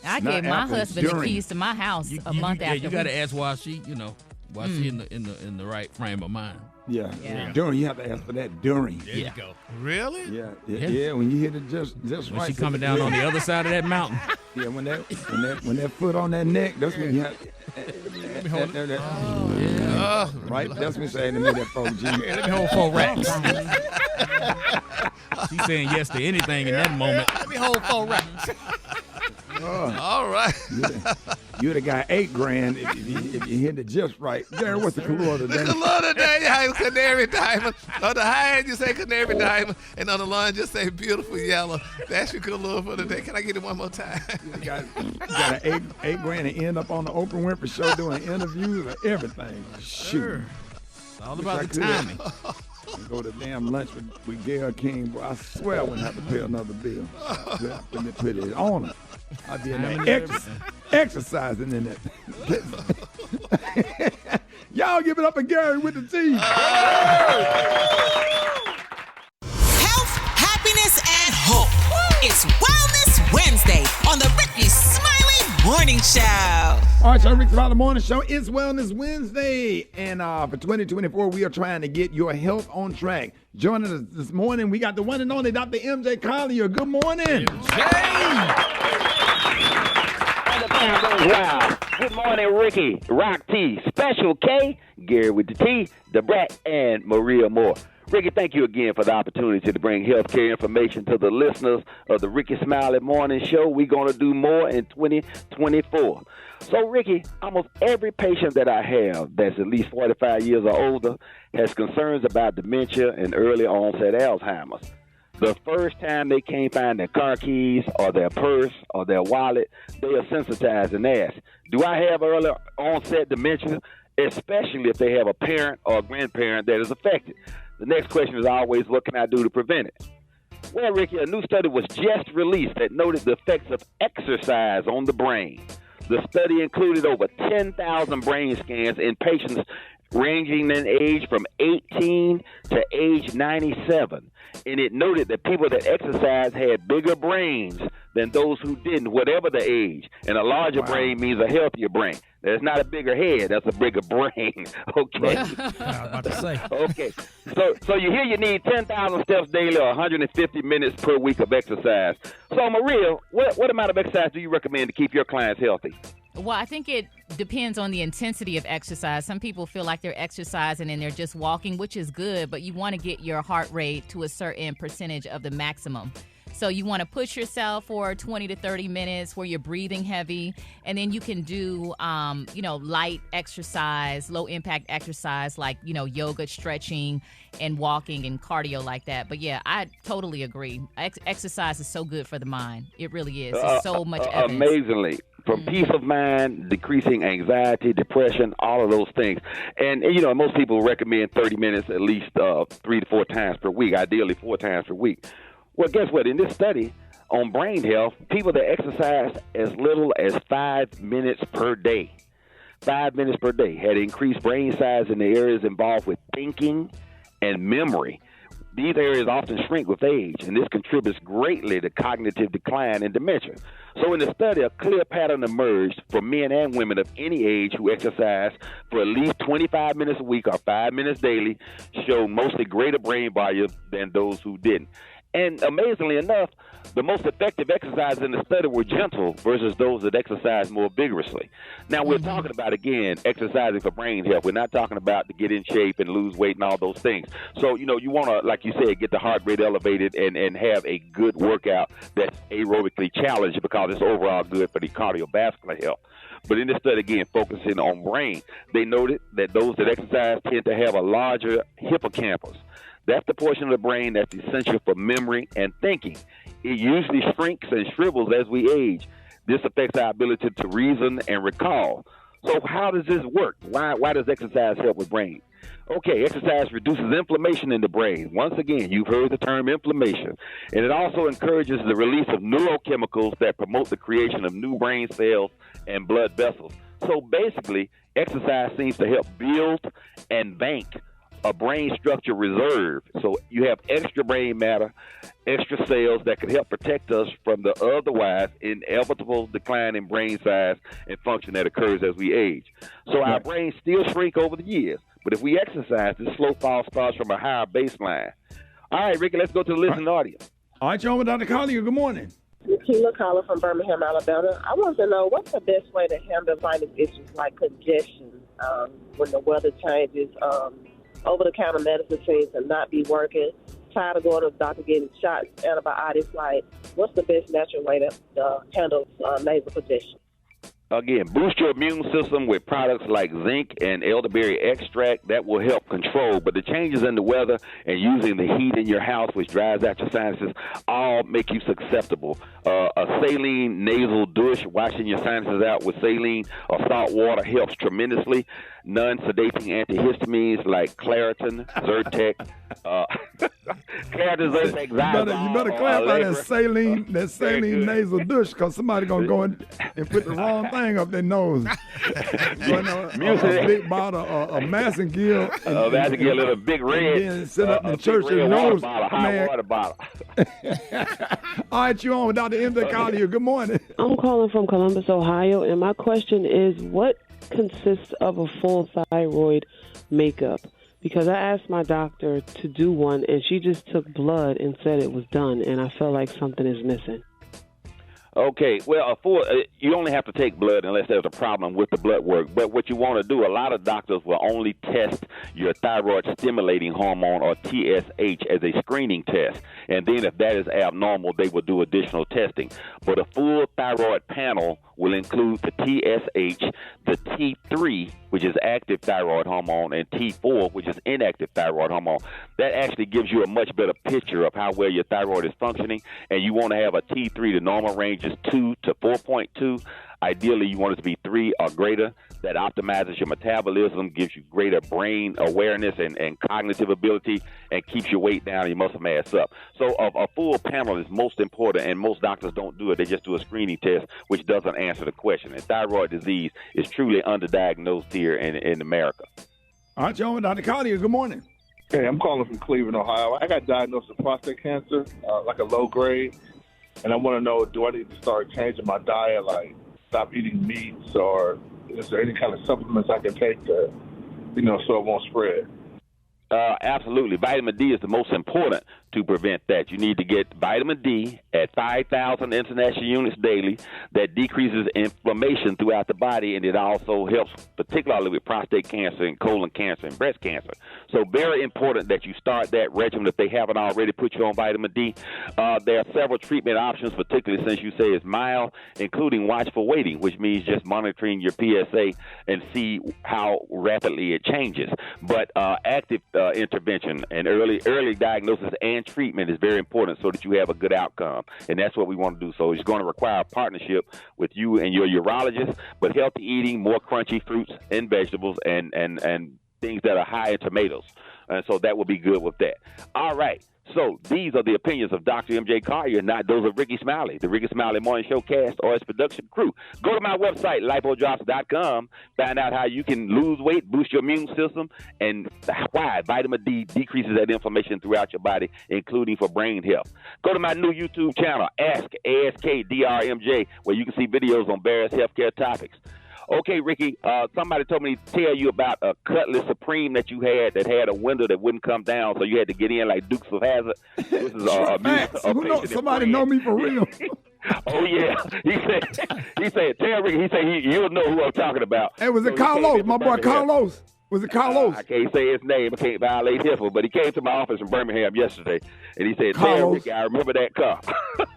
I gave my husband the keys to my house a month after.
You gotta ask why she, why she in the right frame of mind.
Yeah. During, you have to ask for that during.
There you go.
Really?
Yeah. When you hit it just
when
right.
She coming down on the other side of that mountain.
Yeah, when that foot on that neck, that's when you have.
Let me hold it.
Right? That's when saying to me that 4G.
Let me hold 4 racks. She's saying yes to anything in that moment.
Let me hold 4 racks.
All right.
You'd have got $8,000 if you hit it just right. Gary, what's the color of the day?
The color of the day, you canary diamond. On the high end, you say canary diamond, and on the line, just say beautiful yellow. That's your color for the day. Can I get it one more time?
You got an $8,000 and end up on the Oprah Winfrey Show doing interviews and everything. Shoot.
It's all about the timing.
Go to damn lunch with Gail King, boy. I swear I wouldn't have to pay another bill. Let me put it on her. I'd be in there exercising in that. Y'all give it up for Gary with the T.
Health, happiness, and hope. It's Wellness Wednesday on the Rickey Smiley Morning Show.
All right, so Rickey Smiley Morning Show is Wellness Wednesday. And for 2024, we are trying to get your health on track. Joining us this morning, we got the one and only Dr. MJ Collier. Good morning.
Wow. Good morning, Ricky, Rock T, Special K, Gary with the T, the Brat, and Maria Moore. Ricky, thank you again for the opportunity to bring healthcare information to the listeners of the Rickey Smiley Morning Show. We're going to do more in 2024. So, Ricky, almost every patient that I have that's at least 45 years or older has concerns about dementia and early onset Alzheimer's. The first time they can't find their car keys or their purse or their wallet, they are sensitized and ask, do I have early onset dementia, especially if they have a parent or a grandparent that is affected? The next question is always, what can I do to prevent it? Well, Ricky, a new study was just released that noted the effects of exercise on the brain. The study included over 10,000 brain scans in patients
ranging in age from 18 to age 97. And it noted that people that exercise had bigger brains than those who didn't, whatever the age. And a larger brain means a healthier brain. That's not a bigger head. That's a bigger brain. Okay.
I was about to say.
Okay. So you hear you need 10,000 steps daily or 150 minutes per week of exercise. So, Maria, what amount of exercise do you recommend to keep your clients healthy?
Well, I think it depends on the intensity of exercise. Some people feel like they're exercising and they're just walking, which is good, but you want to get your heart rate to a certain percentage of the maximum. So you want to push yourself for 20 to 30 minutes where you're breathing heavy, and then you can do, light exercise, low impact exercise like, yoga, stretching, and walking and cardio like that. But yeah, I totally agree. Exercise is so good for the mind. It really is. There's so much evidence.
Amazingly. From peace of mind, decreasing anxiety, depression, all of those things. And most people recommend 30 minutes at least 3 to 4 times per week, ideally 4 times per week. Well, guess what? In this study on brain health, people that exercise as little as 5 minutes per day, 5 minutes per day, had increased brain size in the areas involved with thinking and memory. These areas often shrink with age, and this contributes greatly to cognitive decline and dementia. So in the study, a clear pattern emerged for men and women of any age who exercise for at least 25 minutes a week or 5 minutes daily showed mostly greater brain volume than those who didn't. And amazingly enough, the most effective exercises in the study were gentle versus those that exercise more vigorously. Now, we're talking about, again, exercising for brain health. We're not talking about to get in shape and lose weight and all those things. So, you want to, like you said, get the heart rate elevated and have a good workout that's aerobically challenged because it's overall good for the cardiovascular health. But in this study, again, focusing on brain, they noted that those that exercise tend to have a larger hippocampus. That's the portion of the brain that's essential for memory and thinking. It usually shrinks and shrivels as we age. This affects our ability to reason and recall. So how does this work? Why does exercise help with brain? Okay, exercise reduces inflammation in the brain. Once again, you've heard the term inflammation. And it also encourages the release of neurochemicals that promote the creation of new brain cells and blood vessels. So basically, exercise seems to help build and bank a brain structure reserve. So you have extra brain matter, extra cells that can help protect us from the otherwise inevitable decline in brain size and function that occurs as we age. So our brains still shrink over the years, but if we exercise, this slow fall starts from a higher baseline. All right, Ricky, let's go to the listening audience.
All right, you're on with Dr. Collier. Good morning.
Keila calling from Birmingham, Alabama. I want to know what's the best way to handle sinus issues like congestion when the weather changes. Over-the-counter medicine seems to not be working. Tired of going to the doctor getting shots, antibiotics. Like, what's the best natural way to handle nasal congestion?
Again, boost your immune system with products like zinc and elderberry extract. That will help control. But the changes in the weather and using the heat in your house, which dries out your sinuses, all make you susceptible. A saline nasal douche, washing your sinuses out with saline or salt water, helps tremendously. Non-sedating antihistamines like Claritin, Zyrtec, Claritin, Zyrtec, Xyzal.
You better clarify that saline nasal douche, because somebody gonna go in and put the wrong thing up their nose. A big bottle, a Massengill,
and a big red.
And then sit up in church and nose.
Hot water bottle.
All right, you on with Dr. M. Collier. Good morning.
I'm calling from Columbus, Ohio, and my question is, what consists of a full thyroid makeup? Because I asked my doctor to do one, and she just took blood and said it was done, and I feel like something is missing.
Okay, well, you only have to take blood unless there's a problem with the blood work. But what you want to do, a lot of doctors will only test your thyroid stimulating hormone, or TSH, as a screening test. And then if that is abnormal, they will do additional testing. But a full thyroid panel will include the TSH, the T3, which is active thyroid hormone, and T4, which is inactive thyroid hormone. That actually gives you a much better picture of how well your thyroid is functioning. And you want to have a T3, the normal range is 2 to 4.2. Ideally, you want it to be 3 or greater. That optimizes your metabolism, gives you greater brain awareness and cognitive ability, and keeps your weight down and your muscle mass up. So a full panel is most important, and most doctors don't do it. They just do a screening test, which doesn't answer the question. And thyroid disease is truly underdiagnosed here in America.
All right, John, Dr. Collier, good morning.
Hey, I'm calling from Cleveland, Ohio. I got diagnosed with prostate cancer, like a low grade, and I want to know, do I need to start changing my diet, like stop eating meats, or is there any kind of supplements I can take to, so it won't spread?
Absolutely. Vitamin D is the most important to prevent that. You need to get vitamin D at 5,000 international units daily. That decreases inflammation throughout the body, and it also helps particularly with prostate cancer and colon cancer and breast cancer. So very important that you start that regimen if they haven't already put you on vitamin D. There are several treatment options, particularly since you say it's mild, including watchful waiting, which means just monitoring your PSA and see how rapidly it changes. But active intervention and early diagnosis and treatment is very important so that you have a good outcome, and that's what we want to do. So it's going to require a partnership with you and your urologist, but healthy eating, more crunchy fruits and vegetables, and things that are high in tomatoes, and so that will be good with that. All right. So these are the opinions of Dr. M.J. Collier, not those of Rickey Smiley, the Rickey Smiley Morning Show cast or its production crew. Go to my website, lipodrops.com, find out how you can lose weight, boost your immune system, and why vitamin D decreases that inflammation throughout your body, including for brain health. Go to my new YouTube channel, AskDRMJ, where you can see videos on various healthcare topics. Okay, Ricky, somebody told me to tell you about a Cutlass Supreme that you had that had a window that wouldn't come down, so you had to get in like Dukes of Hazzard. This is
somebody know me for real.
Oh, yeah. He said, tell Ricky, you'll know who I'm talking about.
Hey, was it Carlos, my boy Carlos? Was it Carlos?
I can't say his name. I can't violate HIPAA, but he came to my office in Birmingham yesterday, and he said, tell Ricky, I remember that car.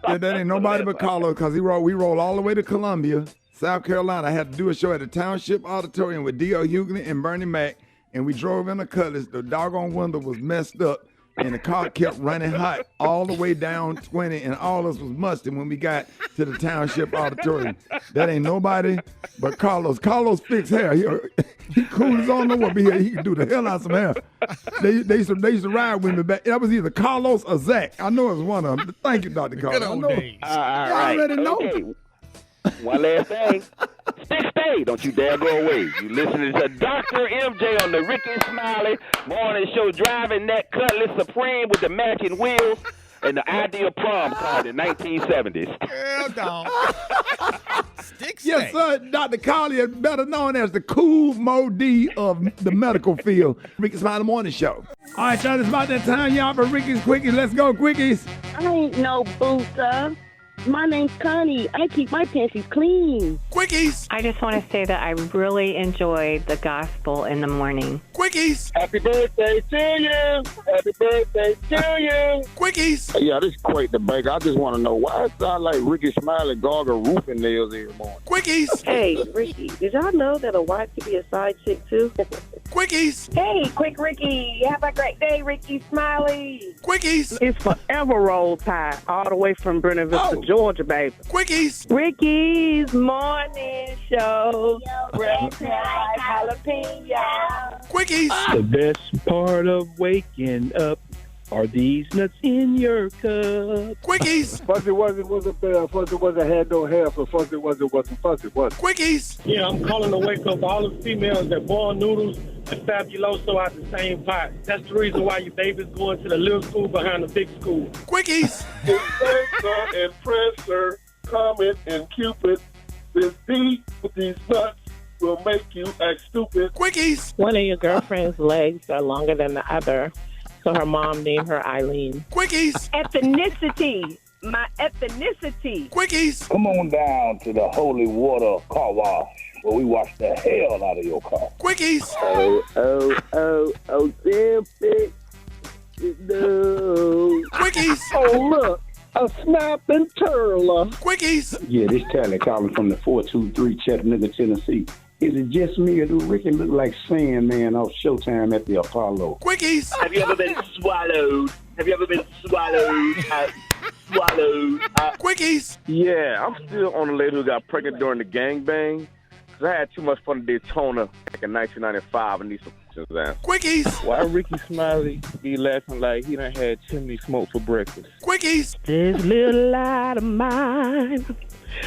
Yeah, that ain't nobody but Carlos, because we rolled all the way to Columbia, South Carolina. I had to do a show at the Township Auditorium with D.L. Hughley and Bernie Mac, and we drove in a Cutlass. The doggone window was messed up, and the car kept running hot all the way down 20, and all of us was musty when we got to the Township Auditorium. That ain't nobody but Carlos. Carlos fixed hair. He cool as on over here. He can do the hell out of some hair. They used to ride with me back. That was either Carlos or Zach. I know it was one of them. Thank you, Dr. Carlos.
Good old days.
All right.
Already know.
Okay. One last thing. Stay. Don't you dare go away. You listening to Dr. MJ on the Rickey Smiley Morning Show, driving that Cutlass Supreme with the matching wheels and the ideal prom car in the 1970s.
Girl, dog. Stay.
Yes, sir. Dr. Collier, better known as the Cool Mo D of the medical field. Rickey Smiley Morning Show. All right, y'all, it's about that time, y'all, for Ricky's Quickies. Let's go, Quickies.
I ain't no booster. My name's Connie. I keep my panties clean.
Quickies.
I just want to say that I really enjoyed the gospel in the morning.
Quickies.
Happy birthday to you. Happy birthday to you.
Quickies.
Yeah, this is Quake the Baker. I just want to know why it sounds like Rickey Smiley gargle roofing nails every morning.
Quickies.
Hey, Ricky, did y'all know that a wife could be a side chick, too?
Quickies.
Hey, Quick Ricky. Have a great day, Ricky Smiley.
Quickies.
It's forever roll tide all the way from Brennan Vista, Georgia, baby.
Quickies.
Ricky's Morning Show. Red like jalapeno.
Quickies.
The best part of waking up are these nuts in your cup.
Quickies.
Fuzzy wasn't bad. Fuzzy wasn't had no hair, so Fuzzy wasn't fuzzy.
Quickies.
Yeah, I'm calling to wake up all the females that boil noodles and Fabuloso out the same pot. That's the reason why your baby's going to the little school behind the big school.
Quickies.
Inspector and Presser, Comet and Cupid. This beat with these nuts will make you act stupid.
Quickies.
One of your girlfriend's legs are longer than the other, so her mom named her Eileen.
Quickies.
Ethnicity. My ethnicity.
Quickies.
Come on down to the Holy Water Car Wash, where we wash the hell out of your car.
Quickies.
Oh, Olympic. No.
Quickies.
Oh, look. A snapping turtle.
Quickies.
Yeah, this Tally calling from the 423 Chattanooga, Tennessee. Is it just me, or do Ricky look like Sandman off Showtime at the Apollo?
Quickies.
Have you ever been swallowed?
Quickies.
Yeah, I'm still on the lady who got pregnant during the gangbang. Cause I had too much fun in Daytona back in 1995 and need questions answered.
Quickies.
Why Rickey Smiley be laughing like he done had chimney smoke for breakfast?
Quickies.
This little light of mine,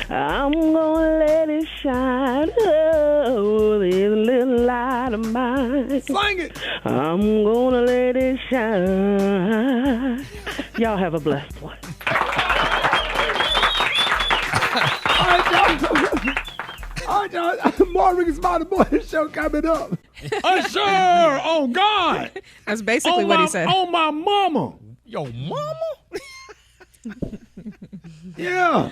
I'm gonna let it shine. Oh, this little light of mine.
Sing it.
I'm gonna let it shine. Y'all have a blessed one.
All right, y'all. More Rickey Smiley Morning Show coming up. Usher on God.
That's basically what he said.
On my mama.
Yo, mama?
Yeah.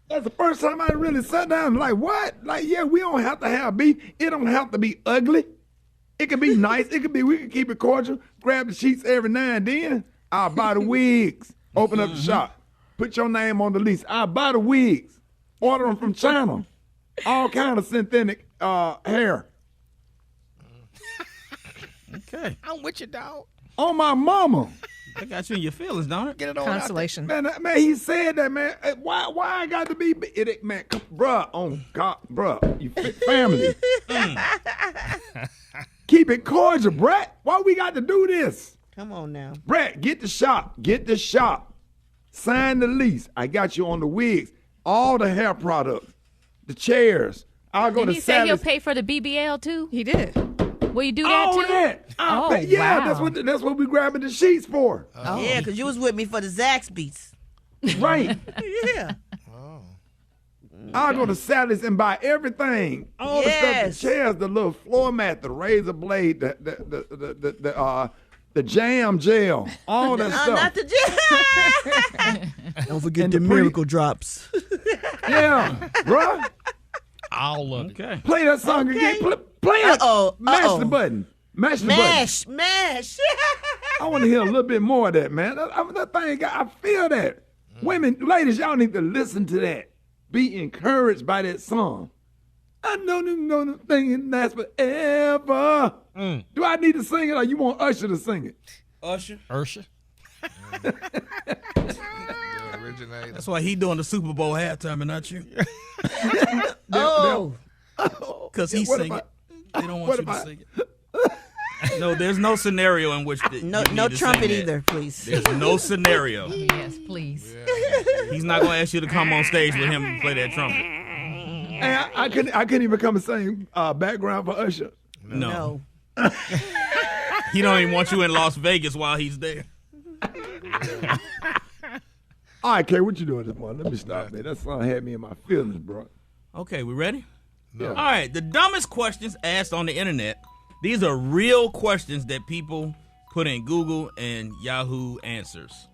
That's the first time I really sat down and like, what? Like, yeah, we don't have to have beef. It don't have to be ugly. It can be nice. We can keep it cordial. Grab the sheets every now and then. I'll buy the wigs. Open up the shop. Put your name on the lease. I'll buy the wigs. Order them from China. All kind of synthetic hair.
Okay.
I'm with you, dog.
On my mama.
I got you in your feelings, don't it?
Get it on
Consolation.
Man, he said that, man. Why I got to be it, man? Bruh, on God, bruh, you family. Keep it cordial, Brett. Why we got to do this?
Come on now.
Brett, get the shop. Get the shop. Sign the lease. I got you on the wigs. All the hair products. The chairs. I'll go
Did
to
he say he'll
Sally's.
pay for the BBL too?
He did.
Will you do that
All
too?
that.
Oh,
yeah,
wow.
that's what we grabbing the sheets for.
Oh. Yeah, because you was with me for the Zaxby's.
Right.
Yeah.
I'll go to Sally's and buy everything. All the stuff, the chairs, the little floor mat, the razor blade, the jam gel, all that stuff.
Not the jam.
Don't forget the miracle drops.
Yeah, bruh.
All of it.
Okay.
Play that song again. Play it. Mash the button. Mash the button.
Mash.
I want to hear a little bit more of that, man. That thing, I feel that. Women, ladies, y'all need to listen to that. Be encouraged by that song. I know the thing lasts forever. Do I need to sing it or you want Usher to sing it?
Usher.
Originator.
That's why he doing the Super Bowl halftime and not you. Because he's singing. They don't want you to sing it. No, there's no scenario in which
no trumpet either, please.
There's no scenario.
Yes, please.
He's not gonna ask you to come on stage with him and play that trumpet.
Hey, I couldn't even come and sing background for Usher.
No. He don't even want you in Las Vegas while he's there.
All right, Kay, what you doing this morning? Let me stop, man. That song had me in my feelings, bro.
Okay, we ready?
Yeah.
All right, the dumbest questions asked on the internet. These are real questions that people put in Google and Yahoo Answers.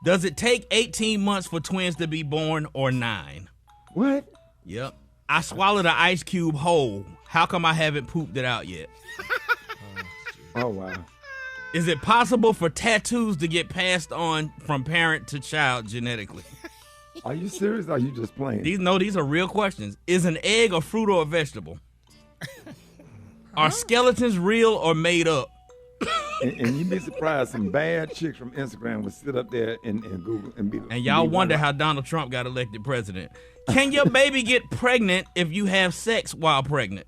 Does it take 18 months for twins to be born or 9?
What?
Yep. I swallowed an ice cube whole. How come I haven't pooped it out yet?
Oh, wow.
Is it possible for tattoos to get passed on from parent to child genetically?
Are you serious or are you just playing?
These are real questions. Is an egg a fruit or a vegetable? Are skeletons real or made up?
And you'd be surprised some bad chicks from Instagram would sit up there and Google and be.
And y'all wonder how Donald Trump got elected president. Can your baby get pregnant if you have sex while pregnant?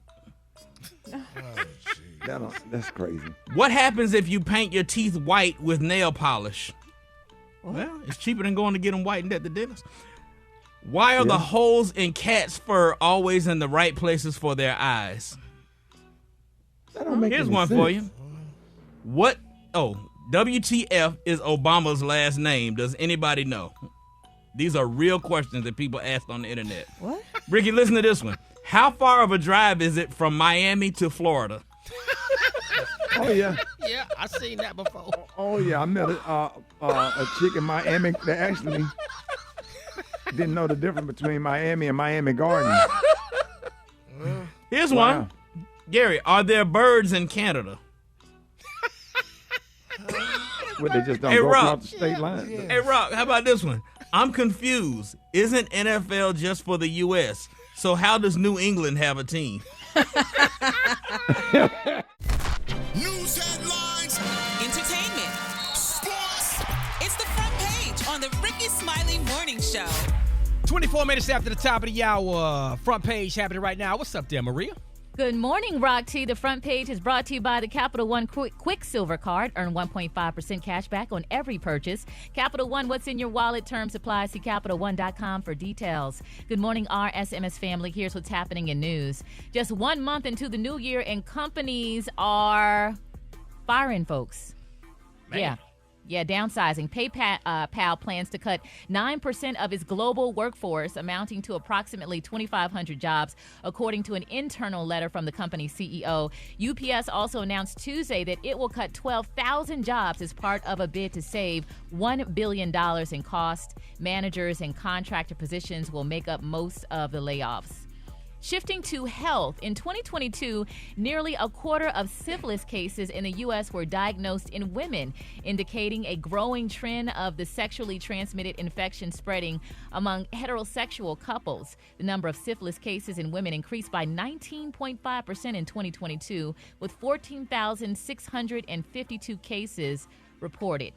That's crazy.
What happens if you paint your teeth white with nail polish? Well, it's cheaper than going to get them whitened at the dentist. Why are the holes in cats' fur always in the right places for their eyes?
That don't make
Here's
any
one
sense.
for you. WTF is Obama's last name? Does anybody know? These are real questions that people asked on the internet.
What?
Ricky, listen to this one. How far of a drive is it from Miami to Florida?
Oh, yeah.
Yeah, I seen that before.
Oh, yeah. I met a chick in Miami that actually didn't know the difference between Miami and Miami Gardens.
Here's one. Gary, are there birds in Canada?
Well, they just don't go across the state line.
Hey, Rock, how about this one? I'm confused. Isn't NFL just for the U.S.? So how does New England have a team?
News headlines, entertainment, sports. It's the front page on the Rickey Smiley Morning Show.
24 minutes after the top of the hour, front page happening right now. What's up there, Maria?
Good morning, Rock T. The front page is brought to you by the Capital One Quicksilver Card. Earn 1.5% cash back on every purchase. Capital One, what's in your wallet? Terms apply. See CapitalOne.com for details. Good morning, RSMS family. Here's what's happening in news. Just 1 month into the new year, and companies are firing folks.
Man.
Yeah, downsizing. PayPal plans to cut 9% of its global workforce, amounting to approximately 2,500 jobs, according to an internal letter from the company's CEO. UPS also announced Tuesday that it will cut 12,000 jobs as part of a bid to save $1 billion in cost. Managers and contractor positions will make up most of the layoffs. Shifting to health, in 2022, nearly a quarter of syphilis cases in the U.S. were diagnosed in women, indicating a growing trend of the sexually transmitted infection spreading among heterosexual couples. The number of syphilis cases in women increased by 19.5% in 2022, with 14,652 cases reported.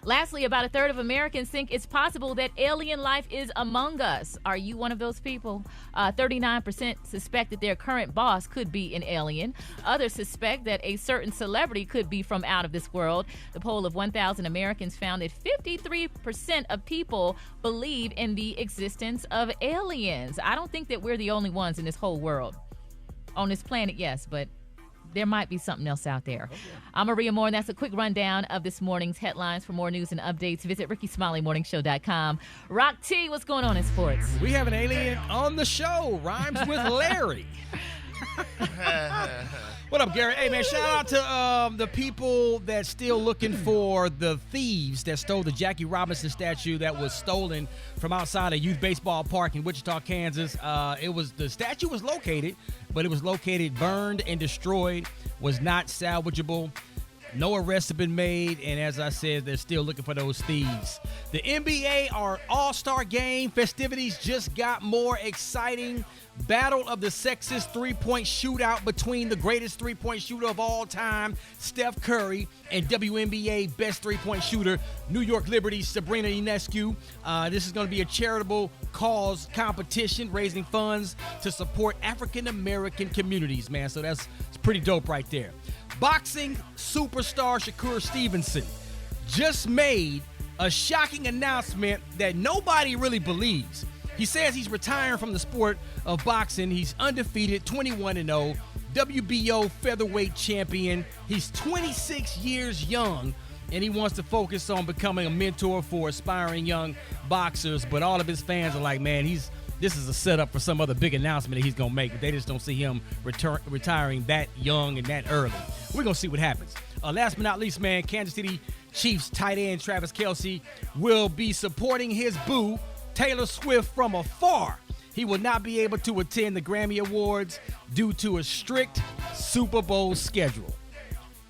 Lastly, about a third of Americans think it's possible that alien life is among us. Are you one of those people? 39% suspect that their current boss could be an alien. Others suspect that a certain celebrity could be from out of this world. The poll of 1,000 Americans found that 53% of people believe in the existence of aliens. I don't think that we're the only ones in this whole world. On this planet, yes, but there might be something else out there. Okay. I'm Maria Moore, and that's a quick rundown of this morning's headlines. For more news and updates, visit RickeySmileyMorningShow.com. Rock T, what's going on in sports?
We have an alien on the show. Rhymes with Larry. What up, Gary? Hey, man, shout out to the people that's still looking for the thieves that stole the Jackie Robinson statue that was stolen from outside a youth baseball park in Wichita, Kansas. The statue was located, but it was located burned and destroyed, was not salvageable. No arrests have been made, and as I said, they're still looking for those thieves. The NBA, our All-Star Game festivities just got more exciting. Battle of the Sexes three-point shootout between the greatest three-point shooter of all time, Steph Curry, and WNBA best three-point shooter, New York Liberty's Sabrina Ionescu. This is going to be a charitable cause competition, raising funds to support African-American communities, man. So it's pretty dope right there. Boxing superstar Shakur Stevenson just made a shocking announcement that nobody really believes. He says he's retiring from the sport of boxing. He's undefeated, 21-0, WBO featherweight champion. He's 26 years young, and he wants to focus on becoming a mentor for aspiring young boxers. But all of his fans are like, man, this is a setup for some other big announcement that he's going to make, but they just don't see him retiring that young and that early. We're going to see what happens. Last but not least, man, Kansas City Chiefs tight end Travis Kelce will be supporting his boo, Taylor Swift, from afar. He will not be able to attend the Grammy Awards due to a strict Super Bowl schedule.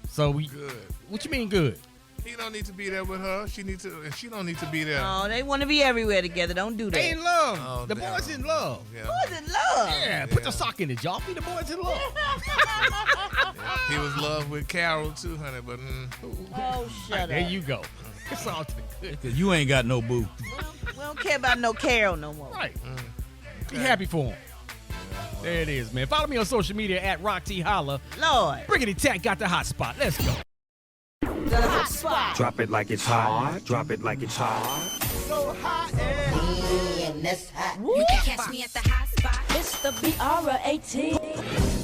So good. What you mean good?
He don't need to be there with her. She don't need to be there.
Oh, they want to be everywhere together. Don't do that.
They in love. Oh, the boys in love.
Yeah. Boys in love.
Yeah, put the sock in it, y'all. Be the boys in love.
He was in love with Carol too, honey. But
oh, shut up.
There you go. It's all good.
You ain't got no boo.
We don't care about no Carol no more.
Right. Be happy for him. There it is, man. Follow me on social media at Rock T Holla.
Lord.
Brickety Tack got the hot spot. Let's go.
The hot spot.
Drop it like it's hot. Drop it like it's hot.
So hot and
that's hot. You can catch me at the hot spot. It's the BR18.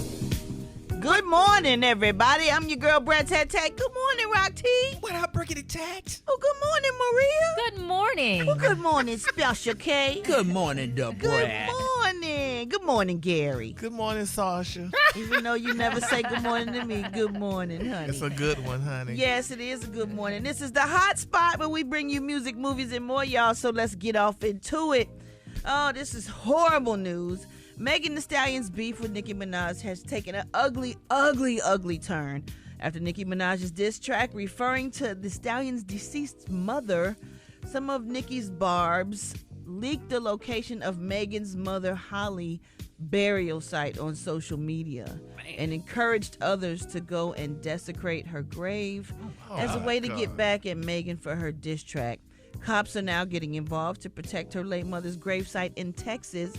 Good morning, everybody. I'm your girl, Brad Tat Tat. Good morning, Rock T.
What up, Brickety Tax?
Oh, good morning, Maria.
Good morning.
Well, good morning, Special K.
Good morning, the Brad.
Good morning. Good morning, Gary.
Good morning, Sasha.
Even though you never say good morning to me, good morning, honey.
It's a good one, honey.
Yes, it is a good morning. This is the hot spot where we bring you music, movies, and more, y'all. So let's get off into it. Oh, this is horrible news. Megan Thee Stallion's beef with Nicki Minaj has taken an ugly, ugly, ugly turn after Nicki Minaj's diss track referring to Thee Stallion's deceased mother. Some of Nicki's barbs leaked the location of Megan's mother Holly burial site on social media and encouraged others to go and desecrate her grave as a way to get back at Megan for her diss track. Cops are now getting involved to protect her late mother's gravesite in Texas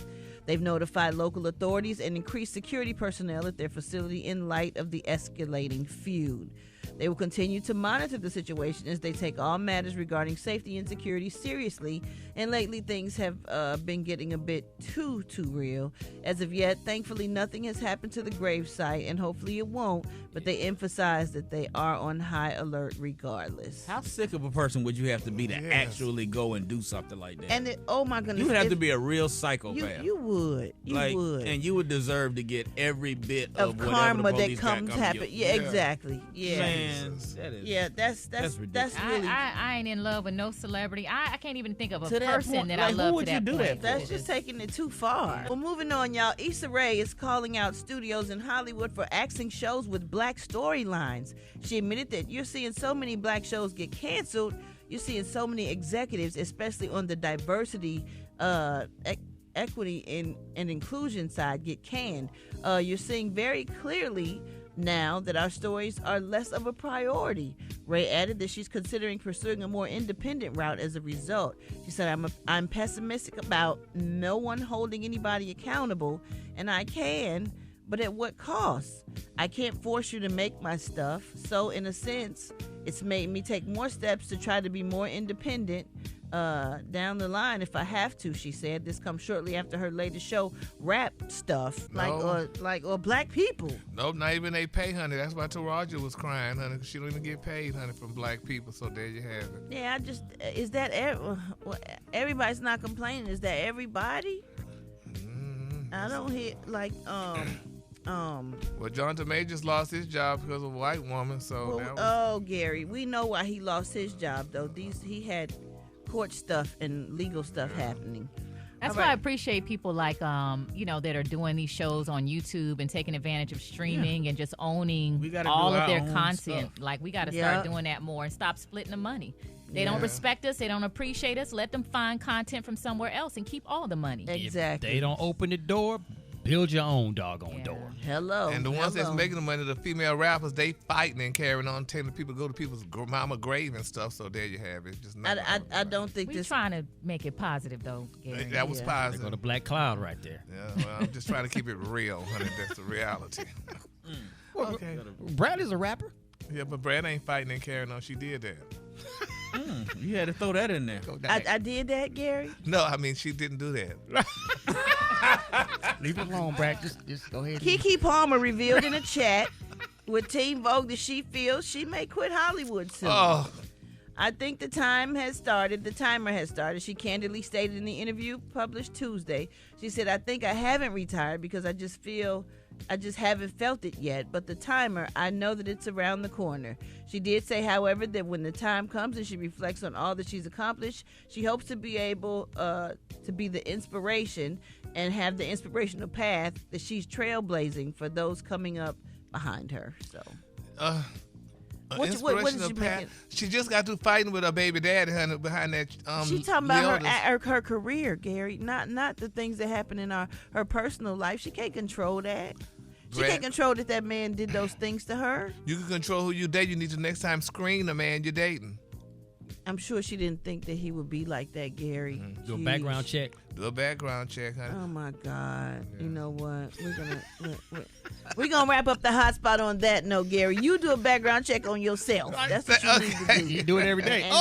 They've notified local authorities and increased security personnel at their facility in light of the escalating feud. They will continue to monitor the situation as they take all matters regarding safety and security seriously, and lately things have been getting a bit too real. As of yet, thankfully nothing has happened to the gravesite, and hopefully it won't, but they emphasize that they are on high alert regardless.
How sick of a person would you have to be to actually go and do something like that?
And oh my goodness,
you would have to be a real psychopath.
You would. You would.
And you would deserve to get every bit of
karma
whatever the
that comes happen. Yeah, exactly. Yeah.
Man, that is,
that's
ridiculous.
That's really.
I ain't in love with no celebrity. I can't even think of a
to that
person
point,
that
like,
I love
who would
to that
you do
point.
that for? That's just taking it too far. Well, moving on, y'all. Issa Rae is calling out studios in Hollywood for axing shows with black storylines. She admitted that you're seeing so many black shows get canceled. You're seeing so many executives, especially on the diversity, equity, and inclusion side, get canned. You're seeing very clearly now that our stories are less of a priority. Ray added that she's considering pursuing a more independent route as a result. She said, I'm pessimistic about no one holding anybody accountable, and I can, but at what cost? I can't force you to make my stuff, so in a sense, it's made me take more steps to try to be more independent down the line if I have to, she said. This comes shortly after her latest show, Rap Stuff, or Black People.
Nope, not even they pay, honey. That's why Taraji was crying, honey, because she don't even get paid, honey, from black people. So there you have it.
Yeah, is that everybody's not complaining? Is that everybody? I don't hear
Well, Jonathan Majors lost his job because of a white woman. So
Gary, we know why he lost his job though. He had court stuff and legal stuff happening.
That's why I appreciate people like that are doing these shows on YouTube and taking advantage of streaming and just owning all of their content. Stuff. Like we got to start doing that more and stop splitting the money. They don't respect us. They don't appreciate us. Let them find content from somewhere else and keep all the money.
Exactly.
If they don't open the door, build your own doggone door.
Hello.
And the ones that's making the money, the female rappers, they fighting and carrying on, telling people to go to people's mama grave and stuff. So there you have it. Just
I don't think
we're trying to make it positive though, Gary.
That was positive.
They go to Black Cloud right there.
Yeah, well, I'm just trying to keep it real, honey. That's the reality.
Okay. Brad is a rapper.
Yeah, but Brad ain't fighting and carrying on. She did that.
You had to throw that in there.
I did that, Gary?
No, I mean, she didn't do that.
Leave it alone, Brad. Just go ahead.
Keke Palmer revealed in a chat with Teen Vogue that she feels she may quit Hollywood soon.
Oh.
I think the timer has started. She candidly stated in the interview published Tuesday. She said, I think I haven't retired because I just haven't felt it yet. But the timer, I know that it's around the corner. She did say, however, that when the time comes and she reflects on all that she's accomplished, she hopes to be able to be the inspiration and have the inspirational path that she's trailblazing for those coming up behind her. So.
Inspirational path. She just got through fighting with her baby daddy, honey, behind that.
She's talking about her career, Gary, not the things that happen in her personal life. She can't control that. She can't control that man did those things to her.
You can control who you date. You need to next time screen the man you're dating.
I'm sure she didn't think that he would be like that, Gary.
Mm-hmm. Do a background check.
Do a background check, honey.
Oh my God! Yeah. You know what? We're gonna wrap up the hot spot on that note, Gary. You do a background check on yourself. That's what you need to do.
You do it every day.
Ooh.